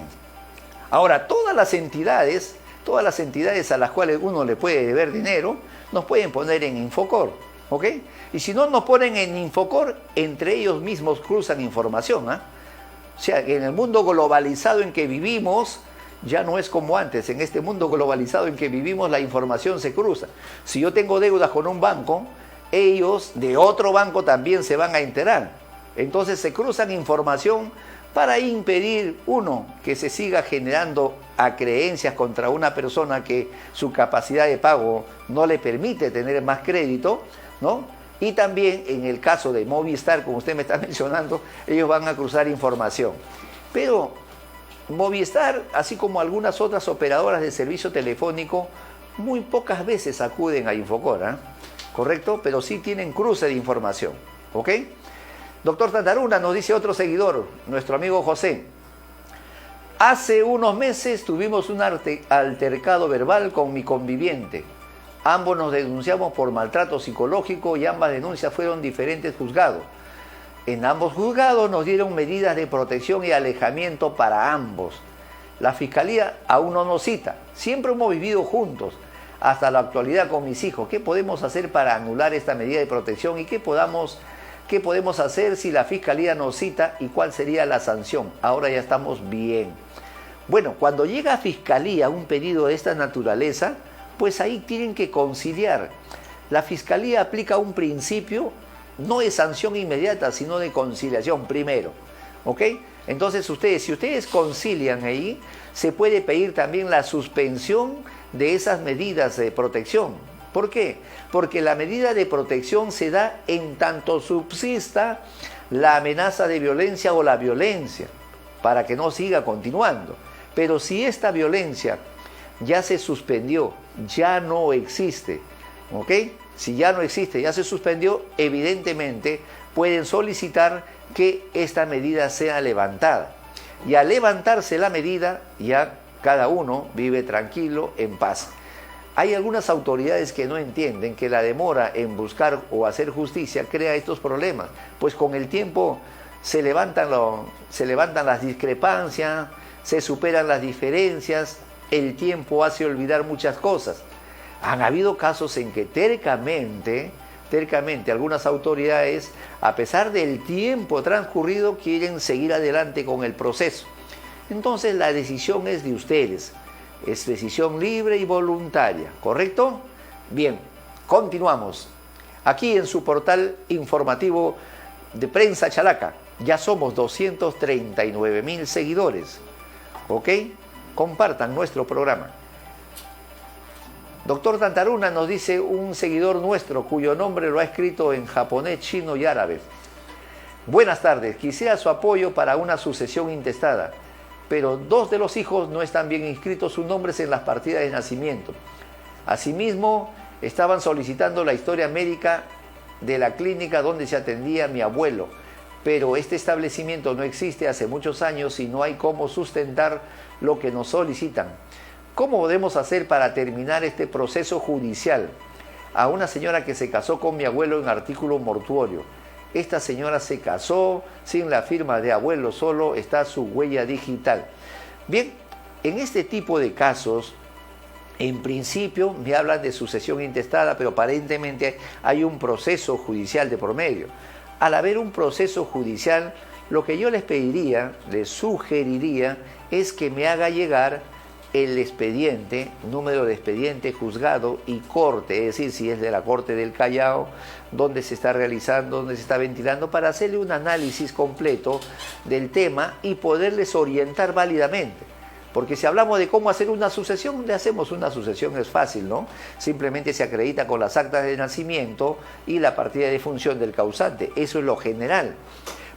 [SPEAKER 1] Ahora, todas las entidades a las cuales uno le puede deber dinero, nos pueden poner en Infocor. ¿Ok? Y si no nos ponen en Infocor, entre ellos mismos cruzan información. O sea, en el mundo globalizado en que vivimos, ya no es como antes. En este mundo globalizado en que vivimos, la información se cruza. Si yo tengo deudas con un banco, ellos de otro banco también se van a enterar. Entonces se cruzan información para impedir, uno, que se siga generando acreencias contra una persona que su capacidad de pago no le permite tener más crédito, ¿no? Y también en el caso de Movistar, como usted me está mencionando, ellos van a cruzar información. Pero Movistar, así como algunas otras operadoras de servicio telefónico, muy pocas veces acuden a Infocor, ¿eh? ¿Correcto? Pero sí tienen cruce de información, ¿ok? Doctor Tantaruna, nos dice otro seguidor, nuestro amigo José. Hace unos meses tuvimos un altercado verbal con mi conviviente. Ambos nos denunciamos por maltrato psicológico y ambas denuncias fueron diferentes juzgados. En ambos juzgados nos dieron medidas de protección y alejamiento para ambos. La Fiscalía aún no nos cita. Siempre hemos vivido juntos hasta la actualidad con mis hijos. ¿Qué podemos hacer para anular esta medida de protección y qué podemos hacer si la Fiscalía nos cita y cuál sería la sanción? Ahora ya estamos bien. Bueno, cuando llega a Fiscalía un pedido de esta naturaleza, pues ahí tienen que conciliar. La Fiscalía aplica un principio, no de sanción inmediata, sino de conciliación primero, ¿ok? Entonces si ustedes concilian ahí, se puede pedir también la suspensión de esas medidas de protección. ¿Por qué? Porque la medida de protección se da en tanto subsista la amenaza de violencia o la violencia, para que no siga continuando. Pero si esta violencia ya se suspendió, ya no existe, ¿ok? Si ya no existe, ya se suspendió, evidentemente pueden solicitar que esta medida sea levantada. Y al levantarse la medida, ya cada uno vive tranquilo, en paz. Hay algunas autoridades que no entienden que la demora en buscar o hacer justicia crea estos problemas, pues con el tiempo se levantan las discrepancias, se superan las diferencias, el tiempo hace olvidar muchas cosas. Han habido casos en que tercamente algunas autoridades, a pesar del tiempo transcurrido, quieren seguir adelante con el proceso. Entonces la decisión es de ustedes. Es decisión libre y voluntaria, ¿correcto? Bien, continuamos. Aquí en su portal informativo de Prensa Chalaca, ya somos 239,000 seguidores, ¿ok? Compartan nuestro programa. Doctor Tantaruna, nos dice un seguidor nuestro cuyo nombre lo ha escrito en japonés, chino y árabe. Buenas tardes, quisiera su apoyo para una sucesión intestada, pero 2 de los hijos no están bien inscritos sus nombres en las partidas de nacimiento. Asimismo, estaban solicitando la historia médica de la clínica donde se atendía mi abuelo, pero este establecimiento no existe hace muchos años y no hay cómo sustentar lo que nos solicitan. ¿Cómo podemos hacer para terminar este proceso judicial? A una señora que se casó con mi abuelo en artículo mortuorio. Esta señora se casó sin la firma de abuelo, solo está su huella digital. Bien, en este tipo de casos, en principio me hablan de sucesión intestada, pero aparentemente hay un proceso judicial de por medio. Al haber un proceso judicial, lo que yo les pediría, les sugeriría, es que me haga llegar el expediente, número de expediente, juzgado y corte, es decir, si es de la Corte del Callao, dónde se está realizando, dónde se está ventilando, para hacerle un análisis completo del tema y poderles orientar válidamente. Porque si hablamos de cómo hacer una sucesión, le hacemos una sucesión, es fácil, ¿no? Simplemente se acredita con las actas de nacimiento y la partida de función del causante, eso es lo general.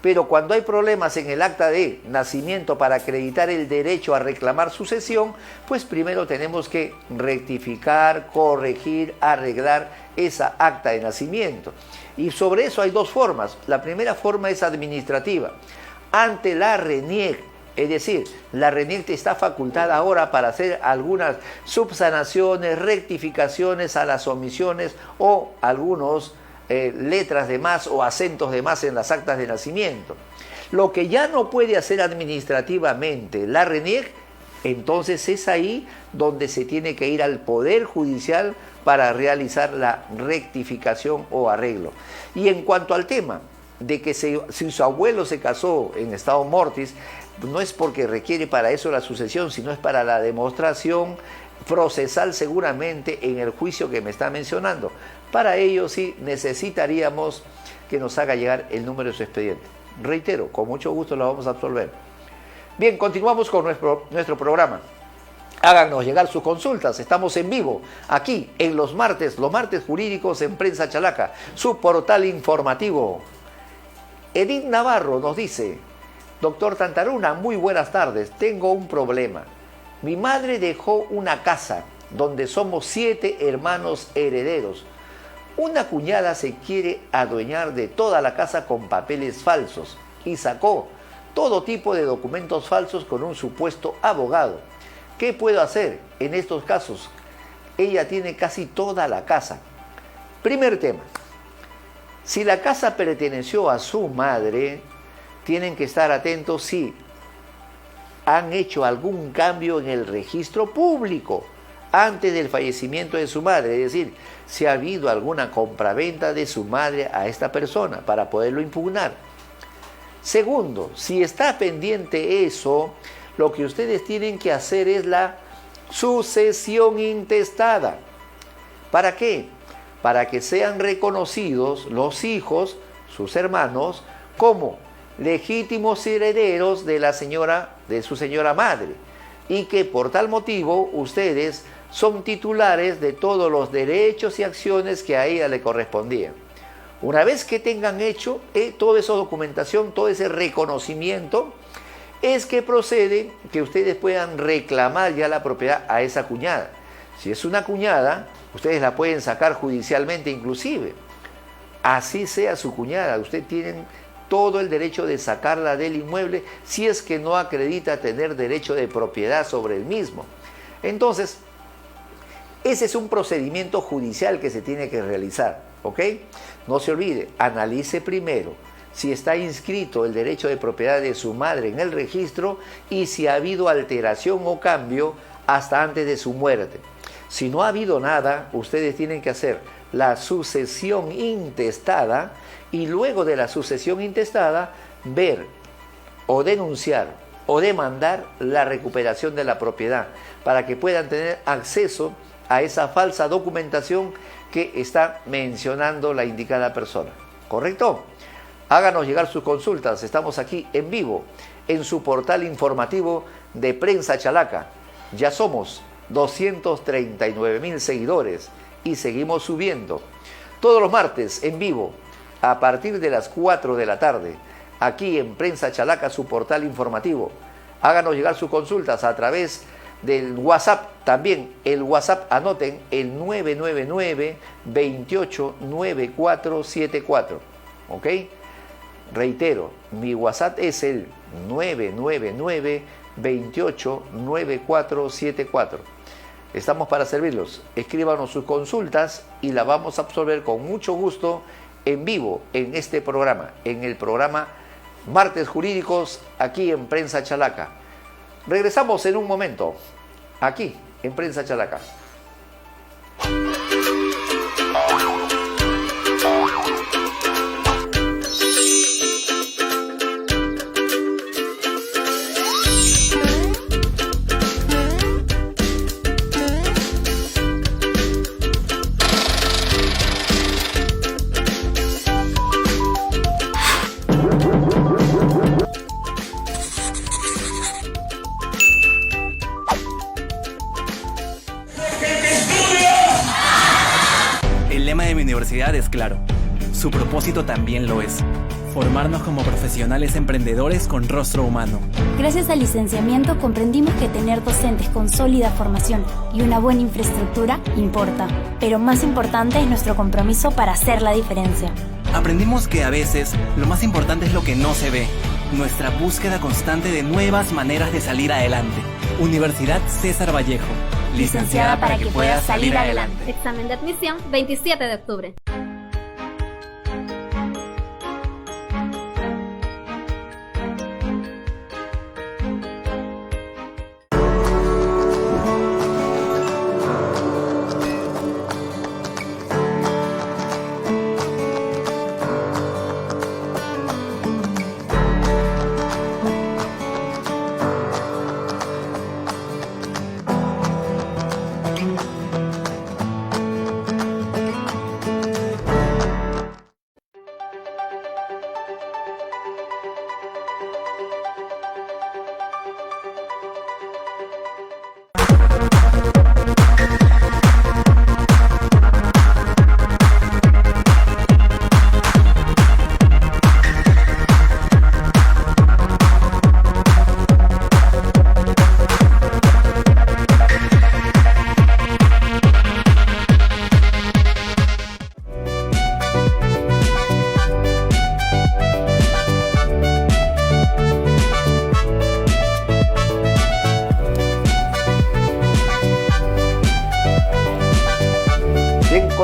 [SPEAKER 1] Pero cuando hay problemas en el acta de nacimiento para acreditar el derecho a reclamar sucesión, pues primero tenemos que rectificar, corregir, arreglar esa acta de nacimiento. Y sobre eso hay 2 formas. La primera forma es administrativa. Ante la RENIEC, es decir, la RENIEC está facultada ahora para hacer algunas subsanaciones, rectificaciones a las omisiones o algunos letras de más o acentos de más en las actas de nacimiento. Lo que ya no puede hacer administrativamente la RENIEC, entonces es ahí donde se tiene que ir al Poder Judicial para realizar la rectificación o arreglo. Y en cuanto al tema de que si su abuelo se casó en estado mortis, no es porque requiere para eso la sucesión, sino es para la demostración procesal seguramente en el juicio que me está mencionando. Para ello sí necesitaríamos que nos haga llegar el número de su expediente. Reitero, con mucho gusto lo vamos a absolver. Bien, continuamos con nuestro programa. Háganos llegar sus consultas, estamos en vivo, aquí en los martes jurídicos en Prensa Chalaca, su portal informativo. Edith Navarro nos dice: doctor Tantaruna, muy buenas tardes, tengo un problema. Mi madre dejó una casa donde somos 7 hermanos herederos. Una cuñada se quiere adueñar de toda la casa con papeles falsos y sacó todo tipo de documentos falsos con un supuesto abogado. ¿Qué puedo hacer en estos casos? Ella tiene casi toda la casa. Primer tema. Si la casa perteneció a su madre, tienen que estar atentos si han hecho algún cambio en el registro público antes del fallecimiento de su madre. Es decir, si ha habido alguna compraventa de su madre a esta persona para poderlo impugnar. Segundo, si está pendiente eso, lo que ustedes tienen que hacer es la sucesión intestada. ¿Para qué? Para que sean reconocidos los hijos, sus hermanos, como legítimos herederos de su señora madre, y que por tal motivo ustedes son titulares de todos los derechos y acciones que a ella le correspondían. Una vez que tengan hecho toda esa documentación, todo ese reconocimiento, es que procede que ustedes puedan reclamar ya la propiedad a esa cuñada. Si es una cuñada, ustedes la pueden sacar judicialmente inclusive. Así sea su cuñada, ustedes tienen todo el derecho de sacarla del inmueble si es que no acredita tener derecho de propiedad sobre el mismo. Entonces, ese es un procedimiento judicial que se tiene que realizar, ¿ok? No se olvide, analice primero si está inscrito el derecho de propiedad de su madre en el registro y si ha habido alteración o cambio hasta antes de su muerte. Si no ha habido nada, ustedes tienen que hacer la sucesión intestada y luego de la sucesión intestada ver o denunciar o demandar la recuperación de la propiedad para que puedan tener acceso a esa falsa documentación que está mencionando la indicada persona. ¿Correcto? Háganos llegar sus consultas, estamos aquí en vivo, en su portal informativo de Prensa Chalaca. Ya somos 239,000 seguidores y seguimos subiendo. Todos los martes en vivo, a partir de las 4 de la tarde, aquí en Prensa Chalaca, su portal informativo. Háganos llegar sus consultas a través del WhatsApp, también el WhatsApp, anoten el 999-289474, ¿ok? Reitero, mi WhatsApp es el 999-289474. Estamos para servirlos. Escríbanos sus consultas y la vamos a absolver con mucho gusto en vivo en este programa, en el programa Martes Jurídicos, aquí en Prensa Chalaca. Regresamos en un momento, aquí en Prensa Chalaca.
[SPEAKER 2] Es claro, su propósito también lo es: formarnos como profesionales emprendedores con rostro humano.
[SPEAKER 3] Gracias al licenciamiento comprendimos que tener docentes con sólida formación y una buena infraestructura importa, pero más importante es nuestro compromiso para hacer la diferencia.
[SPEAKER 2] Aprendimos que a veces lo más importante es lo que no se ve, nuestra búsqueda constante de nuevas maneras de salir adelante. Universidad César Vallejo, licenciada para que puedas salir adelante.
[SPEAKER 4] Examen de admisión 27 de octubre.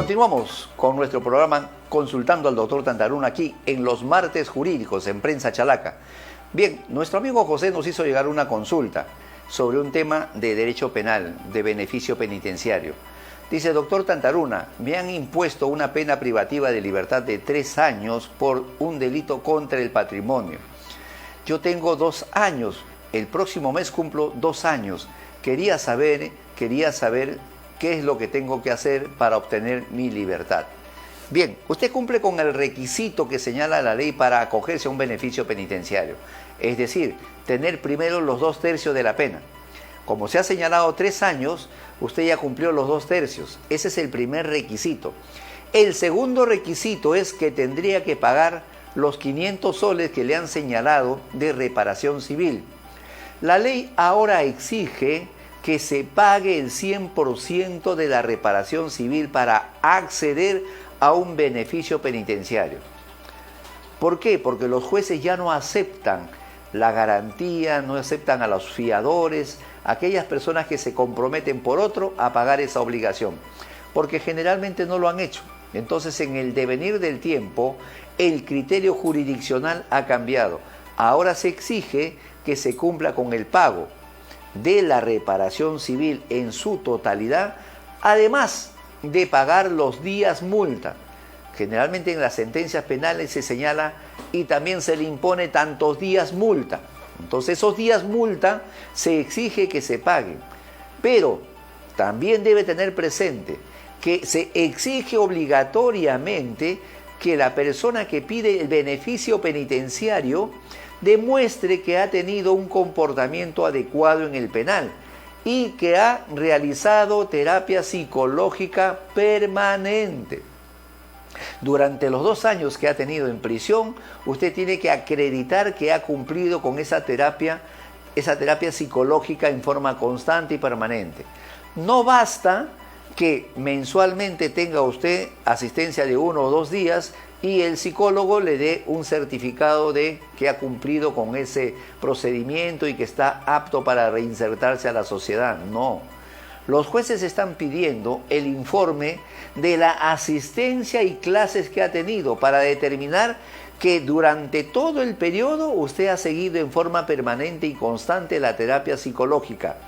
[SPEAKER 1] Continuamos con nuestro programa Consultando al Doctor Tantaruna aquí en los martes jurídicos en Prensa Chalaca. Bien, nuestro amigo José nos hizo llegar una consulta sobre un tema de derecho penal, de beneficio penitenciario. Dice, doctor Tantaruna, me han impuesto una pena privativa de libertad de 3 años por un delito contra el patrimonio. Yo tengo 2 años, el próximo mes cumplo 2 años. Quería saber qué es lo que tengo que hacer para obtener mi libertad. Bien, usted cumple con el requisito que señala la ley para acogerse a un beneficio penitenciario, es decir, tener primero los 2/3 de la pena. Como se ha señalado 3 años, usted ya cumplió los 2/3. Ese es el primer requisito. El segundo requisito es que tendría que pagar los 500 soles que le han señalado de reparación civil. La ley ahora exige que se pague el 100% de la reparación civil para acceder a un beneficio penitenciario. ¿Por qué? Porque los jueces ya no aceptan la garantía, no aceptan a los fiadores, aquellas personas que se comprometen por otro a pagar esa obligación, porque generalmente no lo han hecho. Entonces, en el devenir del tiempo, el criterio jurisdiccional ha cambiado. Ahora se exige que se cumpla con el pago de la reparación civil en su totalidad, además de pagar los días multa. Generalmente en las sentencias penales se señala y también se le impone tantos días multa. Entonces esos días multa se exige que se paguen. Pero también debe tener presente que se exige obligatoriamente que la persona que pide el beneficio penitenciario demuestre que ha tenido un comportamiento adecuado en el penal y que ha realizado terapia psicológica permanente. Durante los 2 años que ha tenido en prisión, usted tiene que acreditar que ha cumplido con esa terapia psicológica en forma constante y permanente. No basta que mensualmente tenga usted asistencia de 1 o 2 días y el psicólogo le dé un certificado de que ha cumplido con ese procedimiento y que está apto para reinsertarse a la sociedad. No. Los jueces están pidiendo el informe de la asistencia y clases que ha tenido para determinar que durante todo el periodo usted ha seguido en forma permanente y constante la terapia psicológica.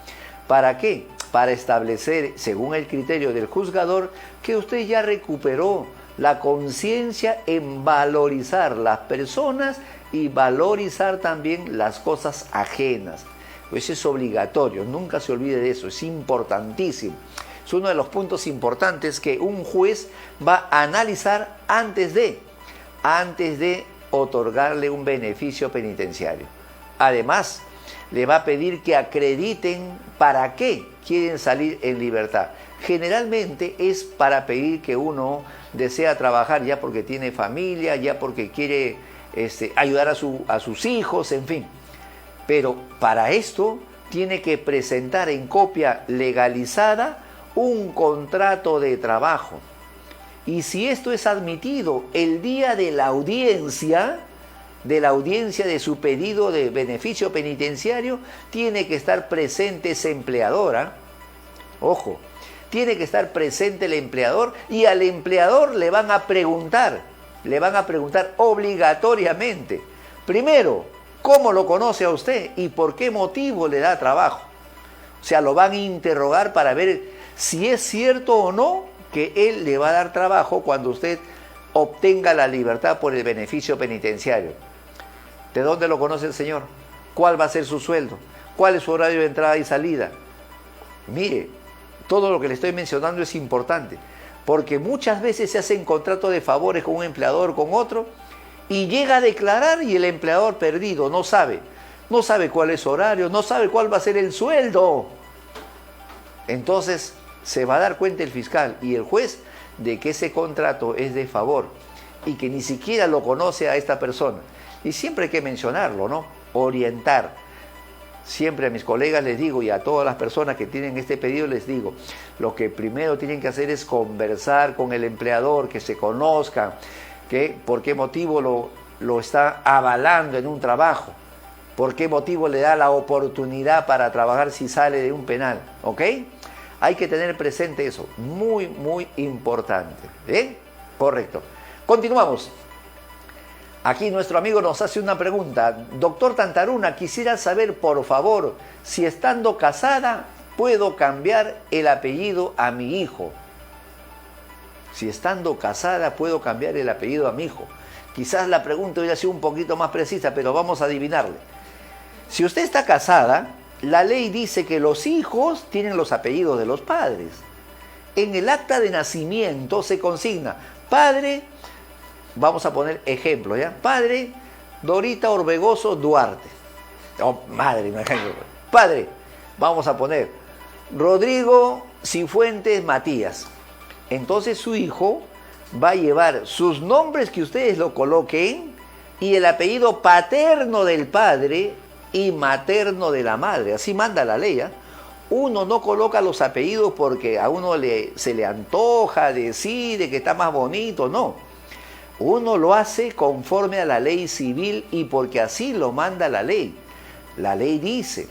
[SPEAKER 1] ¿Para qué? Para establecer, según el criterio del juzgador, que usted ya recuperó la conciencia en valorizar las personas y valorizar también las cosas ajenas. Eso es obligatorio, nunca se olvide de eso, es importantísimo. Es uno de los puntos importantes que un juez va a analizar antes de otorgarle un beneficio penitenciario. Además, le va a pedir que acrediten para qué quieren salir en libertad. Generalmente es para pedir que uno desea trabajar ya porque tiene familia, ya porque quiere ayudar a sus hijos, en fin. Pero para esto tiene que presentar en copia legalizada un contrato de trabajo. Y si esto es admitido el día de la audiencia de su pedido de beneficio penitenciario, tiene que estar presente esa empleadora. Ojo, tiene que estar presente el empleador y al empleador le van a preguntar obligatoriamente. Primero, ¿cómo lo conoce a usted y por qué motivo le da trabajo? O sea, lo van a interrogar para ver si es cierto o no que él le va a dar trabajo cuando usted obtenga la libertad por el beneficio penitenciario. ¿De dónde lo conoce el señor? ¿Cuál va a ser su sueldo? ¿Cuál es su horario de entrada y salida? Mire, todo lo que le estoy mencionando es importante, porque muchas veces se hacen contratos de favores con un empleador, con otro, y llega a declarar y el empleador perdido, no sabe cuál es su horario, no sabe cuál va a ser el sueldo. Entonces se va a dar cuenta el fiscal y el juez de que ese contrato es de favor y que ni siquiera lo conoce a esta persona. Y siempre hay que mencionarlo, ¿no? Orientar. Siempre a mis colegas les digo y a todas las personas que tienen este pedido les digo, lo que primero tienen que hacer es conversar con el empleador, que se conozcan, que por qué motivo lo está avalando en un trabajo, por qué motivo le da la oportunidad para trabajar si sale de un penal, ¿ok? Hay que tener presente eso, muy, muy importante. ¿Bien? Correcto. Continuamos. Aquí nuestro amigo nos hace una pregunta. Doctor Tantaruna, quisiera saber, por favor, si estando casada puedo cambiar el apellido a mi hijo. Si estando casada puedo cambiar el apellido a mi hijo. Quizás la pregunta hubiera sido un poquito más precisa, pero vamos a adivinarle. Si usted está casada, la ley dice que los hijos tienen los apellidos de los padres. En el acta de nacimiento se consigna padre, vamos a poner ejemplo, ¿ya? Padre Dorita Orbegoso Duarte. Oh, madre, padre, vamos a poner Rodrigo Cifuentes Matías. Entonces su hijo va a llevar sus nombres que ustedes lo coloquen y el apellido paterno del padre y materno de la madre. Así manda la ley, ¿eh? Uno no coloca los apellidos porque a uno se le antoja, decide que está más bonito, no. Uno lo hace conforme a la ley civil y porque así lo manda la ley. La ley dice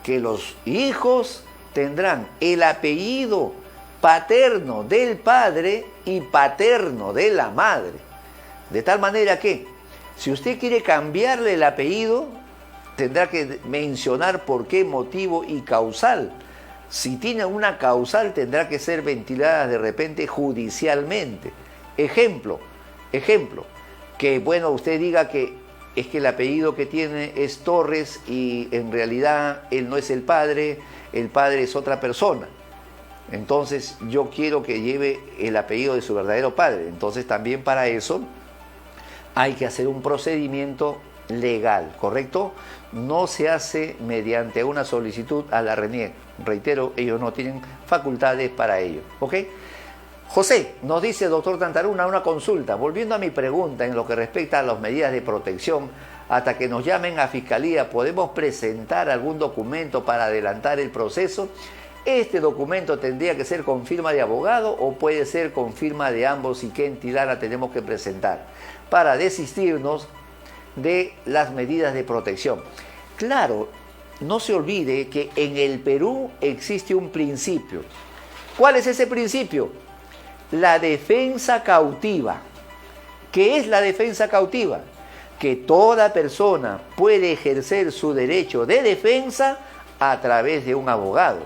[SPEAKER 1] que los hijos tendrán el apellido paterno del padre y paterno de la madre. De tal manera que, si usted quiere cambiarle el apellido, tendrá que mencionar por qué motivo y causal. Si tiene una causal, tendrá que ser ventilada de repente judicialmente. Ejemplo, que bueno, usted diga que es que el apellido que tiene es Torres y en realidad él no es el padre es otra persona. Entonces yo quiero que lleve el apellido de su verdadero padre. Entonces también para eso hay que hacer un procedimiento legal, ¿correcto? No se hace mediante una solicitud a la RENIEC. Reitero, ellos no tienen facultades para ello, ¿ok? José nos dice, doctor Tantaruna, una consulta. Volviendo a mi pregunta en lo que respecta a las medidas de protección, hasta que nos llamen a Fiscalía, ¿podemos presentar algún documento para adelantar el proceso? ¿Este documento tendría que ser con firma de abogado o puede ser con firma de ambos y qué entidad la tenemos que presentar para desistirnos de las medidas de protección? Claro, no se olvide que en el Perú existe un principio. ¿Cuál es ese principio? La defensa cautiva. ¿Qué es la defensa cautiva? Que toda persona puede ejercer su derecho de defensa a través de un abogado.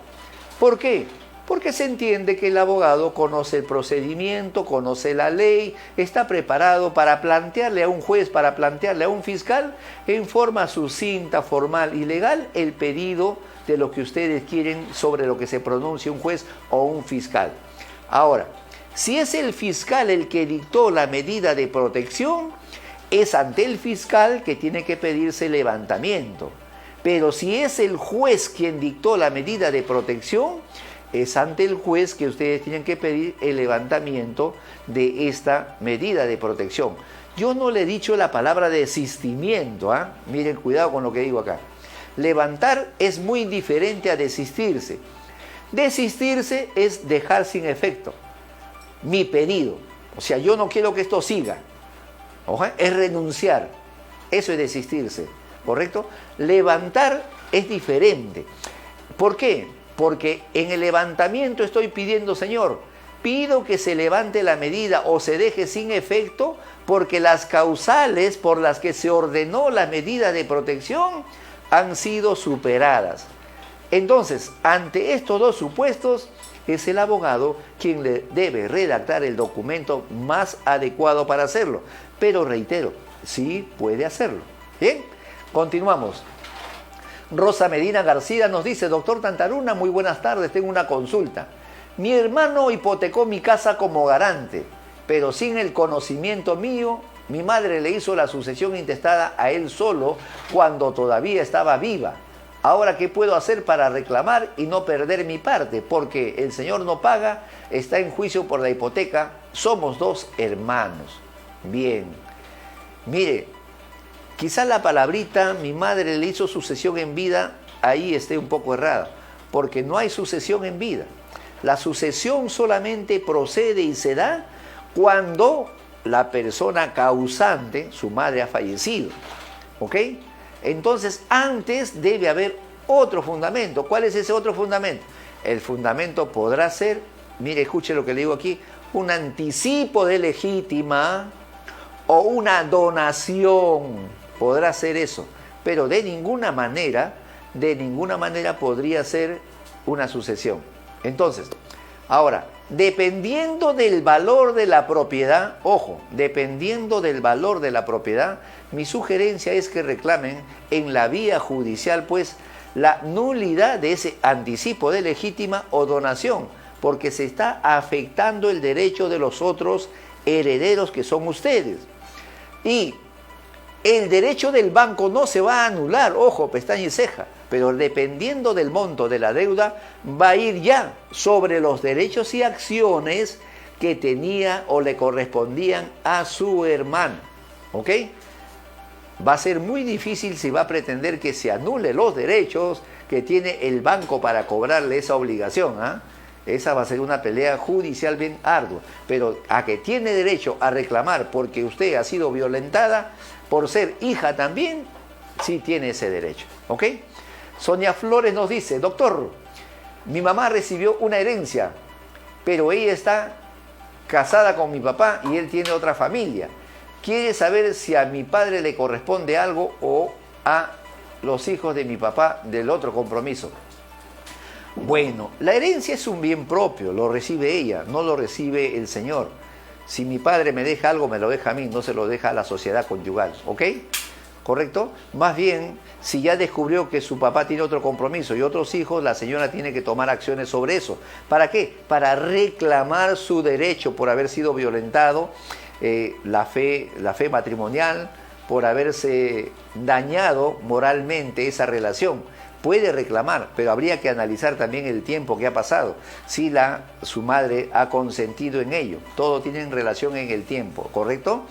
[SPEAKER 1] ¿Por qué? Porque se entiende que el abogado conoce el procedimiento, conoce la ley, está preparado para plantearle a un juez, para plantearle a un fiscal, en forma sucinta, formal y legal, el pedido de lo que ustedes quieren sobre lo que se pronuncie un juez o un fiscal. Ahora, si es el fiscal el que dictó la medida de protección, es ante el fiscal que tiene que pedirse levantamiento. Pero si es el juez quien dictó la medida de protección, es ante el juez que ustedes tienen que pedir el levantamiento de esta medida de protección. Yo no le he dicho la palabra desistimiento, ¿eh? Miren, cuidado con lo que digo acá. Levantar es muy diferente a desistirse. Desistirse es dejar sin efecto mi pedido. O sea, yo no quiero que esto siga. Ojo, es renunciar. Eso es desistirse. ¿Correcto? Levantar es diferente. ¿Por qué? Porque en el levantamiento estoy pidiendo, Señor, pido que se levante la medida o se deje sin efecto porque las causales por las que se ordenó la medida de protección han sido superadas. Entonces, ante estos dos supuestos, es el abogado quien le debe redactar el documento más adecuado para hacerlo. Pero reitero, sí puede hacerlo. ¿Bien? Continuamos. Rosa Medina García nos dice, doctor Tantaruna, muy buenas tardes, tengo una consulta. Mi hermano hipotecó mi casa como garante, pero sin el conocimiento mío, mi madre le hizo la sucesión intestada a él solo cuando todavía estaba viva. Ahora, ¿qué puedo hacer para reclamar y no perder mi parte? Porque el señor no paga, está en juicio por la hipoteca, somos dos hermanos. Bien, mire, quizá la palabrita, mi madre le hizo sucesión en vida, ahí esté un poco errada, porque no hay sucesión en vida. La sucesión solamente procede y se da cuando la persona causante, su madre, ha fallecido. ¿Ok? Entonces, antes debe haber otro fundamento. ¿Cuál es ese otro fundamento? el fundamento podrá ser, mire, escuche lo que le digo aquí, un anticipo de legítima o una donación, podrá ser eso, pero de ninguna manera podría ser una sucesión. Entonces, ahora, dependiendo del valor de la propiedad, ojo, dependiendo del valor de la propiedad, mi sugerencia es que reclamen en la vía judicial, pues, la nulidad de ese anticipo de legítima o donación, porque se está afectando el derecho de los otros herederos que son ustedes. Y el derecho del banco no se va a anular, ojo, pestaña y ceja, pero dependiendo del monto de la deuda, va a ir ya sobre los derechos y acciones que tenía o le correspondían a su hermano, ¿ok? Va a ser muy difícil si va a pretender que se anule los derechos que tiene el banco para cobrarle esa obligación, ¿ah? Esa va a ser una pelea judicial bien ardua, pero a que tiene derecho a reclamar porque usted ha sido violentada, por ser hija también, sí tiene ese derecho, ¿ok? Sonia Flores nos dice, doctor, mi mamá recibió una herencia, pero ella está casada con mi papá y él tiene otra familia. Quiere saber si a mi padre le corresponde algo o a los hijos de mi papá del otro compromiso. Bueno, la herencia es un bien propio, lo recibe ella, no lo recibe el señor. Si mi padre me deja algo, me lo deja a mí, no se lo deja a la sociedad conyugal, ¿ok? ¿Correcto? Más bien, si ya descubrió que su papá tiene otro compromiso y otros hijos, la señora tiene que tomar acciones sobre eso. ¿Para qué? Para reclamar su derecho por haber sido violentado, la fe matrimonial, por haberse dañado moralmente esa relación. Puede reclamar, pero habría que analizar también el tiempo que ha pasado, si su madre ha consentido en ello. Todo tiene relación en el tiempo, ¿correcto?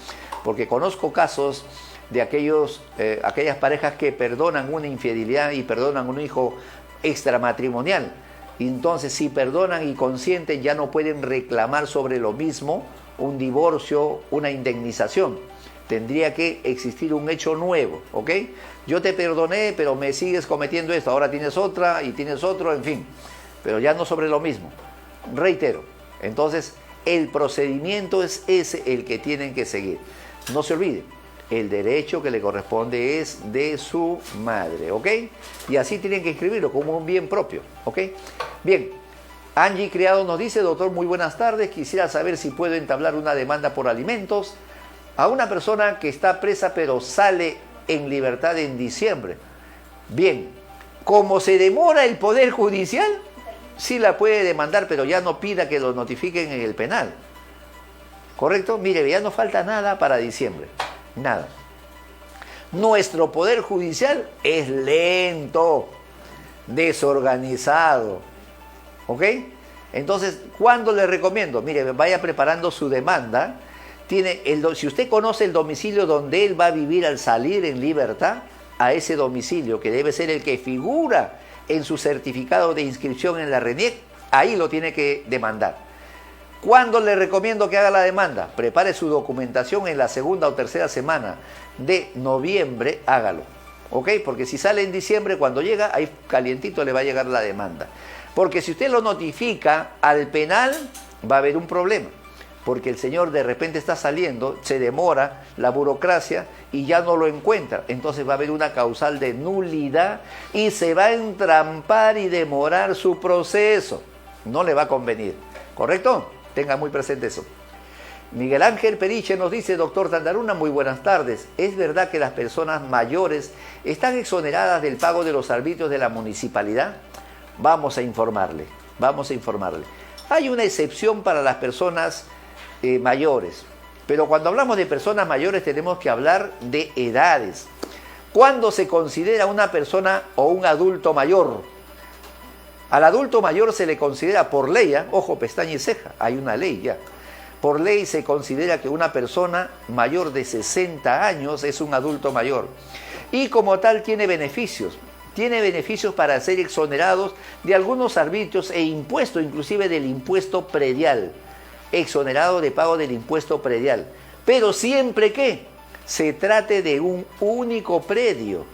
[SPEAKER 1] Porque conozco casos de aquellas parejas que perdonan una infidelidad y perdonan un hijo extramatrimonial. Y entonces, si perdonan y consienten, ya no pueden reclamar sobre lo mismo un divorcio, una indemnización. Tendría que existir un hecho nuevo, ¿ok? Yo te perdoné, pero me sigues cometiendo esto, ahora tienes otra y tienes otro, en fin. Pero ya no sobre lo mismo. Reitero, entonces el procedimiento es ese el que tienen que seguir. No se olvide, el derecho que le corresponde es de su madre, ¿ok? Y así tienen que escribirlo como un bien propio, ¿ok? Bien, Angie Criado nos dice, doctor, muy buenas tardes, quisiera saber si puedo entablar una demanda por alimentos a una persona que está presa pero sale en libertad en diciembre. Bien, como se demora el Poder Judicial, sí la puede demandar, pero ya no pida que lo notifiquen en el penal. ¿Correcto? Mire, ya no falta nada para diciembre. Nada. Nuestro Poder Judicial es lento, desorganizado. ¿Ok? Entonces, ¿cuándo le recomiendo? Mire, vaya preparando su demanda. Si usted conoce el domicilio donde él va a vivir al salir en libertad, a ese domicilio, que debe ser el que figura en su certificado de inscripción en la RENIEC, ahí lo tiene que demandar. ¿Cuándo le recomiendo que haga la demanda? Prepare su documentación en la segunda o tercera semana de noviembre, hágalo. ¿Ok? Porque si sale en diciembre, cuando llega, ahí calientito le va a llegar la demanda. Porque si usted lo notifica al penal, va a haber un problema. Porque el señor de repente está saliendo, se demora la burocracia y ya no lo encuentra. Entonces va a haber una causal de nulidad y se va a entrampar y demorar su proceso. No le va a convenir. ¿Correcto? Tenga muy presente eso. Miguel Ángel Periche nos dice, doctor Tantaruna, muy buenas tardes. ¿Es verdad que las personas mayores están exoneradas del pago de los arbitrios de la municipalidad? Vamos a informarle. Hay una excepción para las personas mayores, pero cuando hablamos de personas mayores tenemos que hablar de edades. ¿Cuándo se considera una persona o un adulto mayor? Al adulto mayor se le considera por ley, ojo, pestaña y ceja, hay una ley ya. Por ley se considera que una persona mayor de 60 años es un adulto mayor y como tal tiene beneficios. Tiene beneficios para ser exonerados de algunos arbitrios e impuestos, inclusive del impuesto predial. Exonerado de pago del impuesto predial, pero siempre que se trate de un único predio,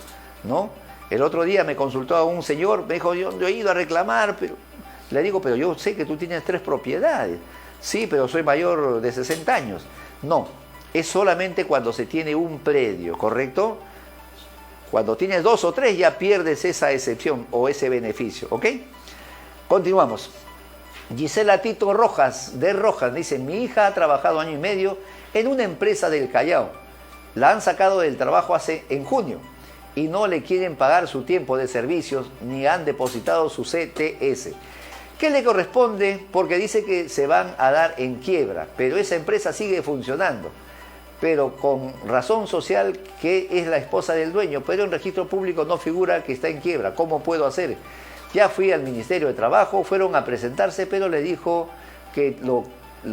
[SPEAKER 1] ¿no? El otro día me consultó a un señor, me dijo, yo he ido a reclamar, pero Le digo, pero yo sé que tú tienes 3 propiedades. Sí, pero soy mayor de 60 años. No, es solamente cuando se tiene un predio, ¿correcto? Cuando tienes 2 o 3 ya pierdes esa excepción o ese beneficio, ¿ok? Continuamos. Gisela Tito Rojas, de Rojas, dice, mi hija ha trabajado 1 año y medio en una empresa del Callao. La han sacado del trabajo en junio y no le quieren pagar su tiempo de servicios ni han depositado su CTS. ¿Qué le corresponde? Porque dice que se van a dar en quiebra, pero esa empresa sigue funcionando, pero con razón social que es la esposa del dueño, pero en registro público no figura que está en quiebra. ¿Cómo puedo hacer? Ya fui al Ministerio de Trabajo, fueron a presentarse, pero le dijo que lo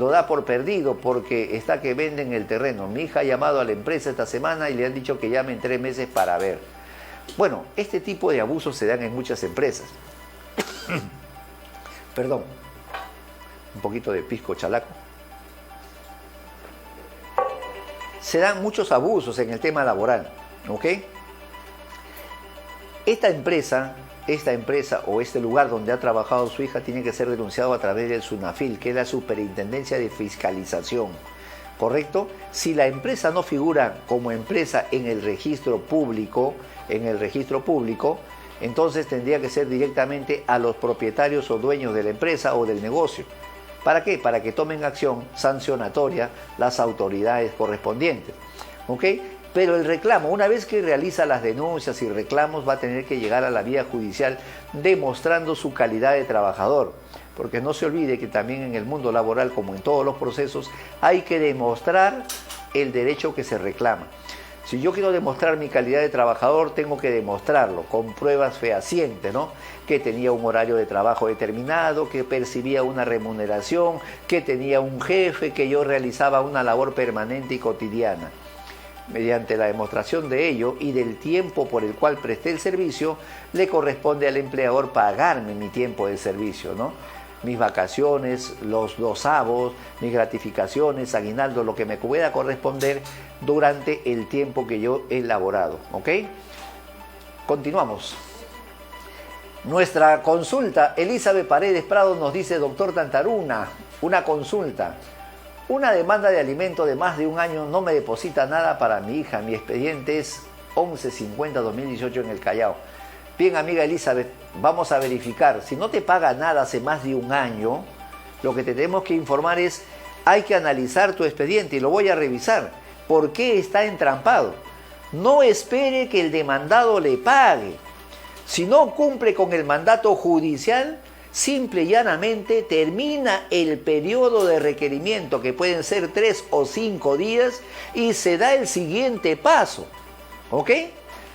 [SPEAKER 1] da por perdido porque está que venden el terreno. Mi hija ha llamado a la empresa esta semana y le han dicho que llame en 3 meses para ver. Bueno, este tipo de abusos se dan en muchas empresas. Perdón, un poquito de pisco chalaco. Se dan muchos abusos en el tema laboral, ¿ok? Esta empresa o este lugar donde ha trabajado su hija tiene que ser denunciado a través del SUNAFIL, que es la Superintendencia de Fiscalización, ¿correcto? Si la empresa no figura como empresa en el registro público, entonces tendría que ser directamente a los propietarios o dueños de la empresa o del negocio. ¿Para qué? Para que tomen acción sancionatoria las autoridades correspondientes, ¿ok? Pero el reclamo, una vez que realiza las denuncias y reclamos, va a tener que llegar a la vía judicial demostrando su calidad de trabajador. Porque no se olvide que también en el mundo laboral, como en todos los procesos, hay que demostrar el derecho que se reclama. Si yo quiero demostrar mi calidad de trabajador, tengo que demostrarlo con pruebas fehacientes, ¿no? Que tenía un horario de trabajo determinado, que percibía una remuneración, que tenía un jefe, que yo realizaba una labor permanente y cotidiana. Mediante la demostración de ello y del tiempo por el cual presté el servicio, le corresponde al empleador pagarme mi tiempo de servicio, ¿no? Mis vacaciones, los dosavos, mis gratificaciones, aguinaldo, lo que me pueda corresponder durante el tiempo que yo he laborado, ¿ok? Continuamos. Nuestra consulta, Elizabeth Paredes Prado nos dice, doctor Tantaruna, una consulta. Una demanda de alimento de más de 1 año no me deposita nada para mi hija. Mi expediente es 1150-2018 en el Callao. Bien, amiga Elizabeth, vamos a verificar. Si no te paga nada hace más de 1 año, lo que te tenemos que informar es, hay que analizar tu expediente y lo voy a revisar. ¿Por qué está entrampado? No espere que el demandado le pague. Si no cumple con el mandato judicial, simple y llanamente termina el periodo de requerimiento, que pueden ser 3 o 5 días, y se da el siguiente paso, ¿ok?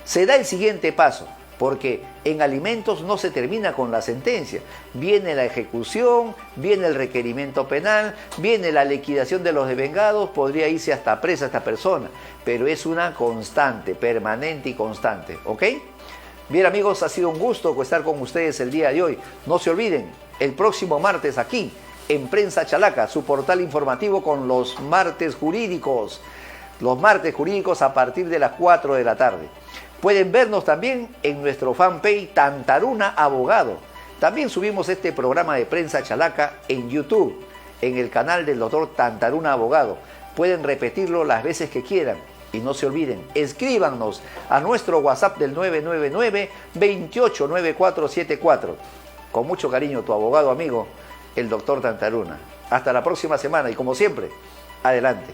[SPEAKER 1] Se da el siguiente paso, porque en alimentos no se termina con la sentencia. Viene la ejecución, viene el requerimiento penal, viene la liquidación de los devengados, podría irse hasta presa esta persona, pero es una constante, permanente y constante, ¿ok? Bien, amigos, ha sido un gusto estar con ustedes el día de hoy. No se olviden, el próximo martes aquí, en Prensa Chalaca, su portal informativo con los martes jurídicos. Los martes jurídicos a partir de las 4 de la tarde. Pueden vernos también en nuestro fanpage Tantaruna Abogado. También subimos este programa de Prensa Chalaca en YouTube, en el canal del doctor Tantaruna Abogado. Pueden repetirlo las veces que quieran. Y no se olviden, escríbanos a nuestro WhatsApp del 999-289474. Con mucho cariño, tu abogado amigo, el doctor Tantaruna. Hasta la próxima semana y como siempre, adelante.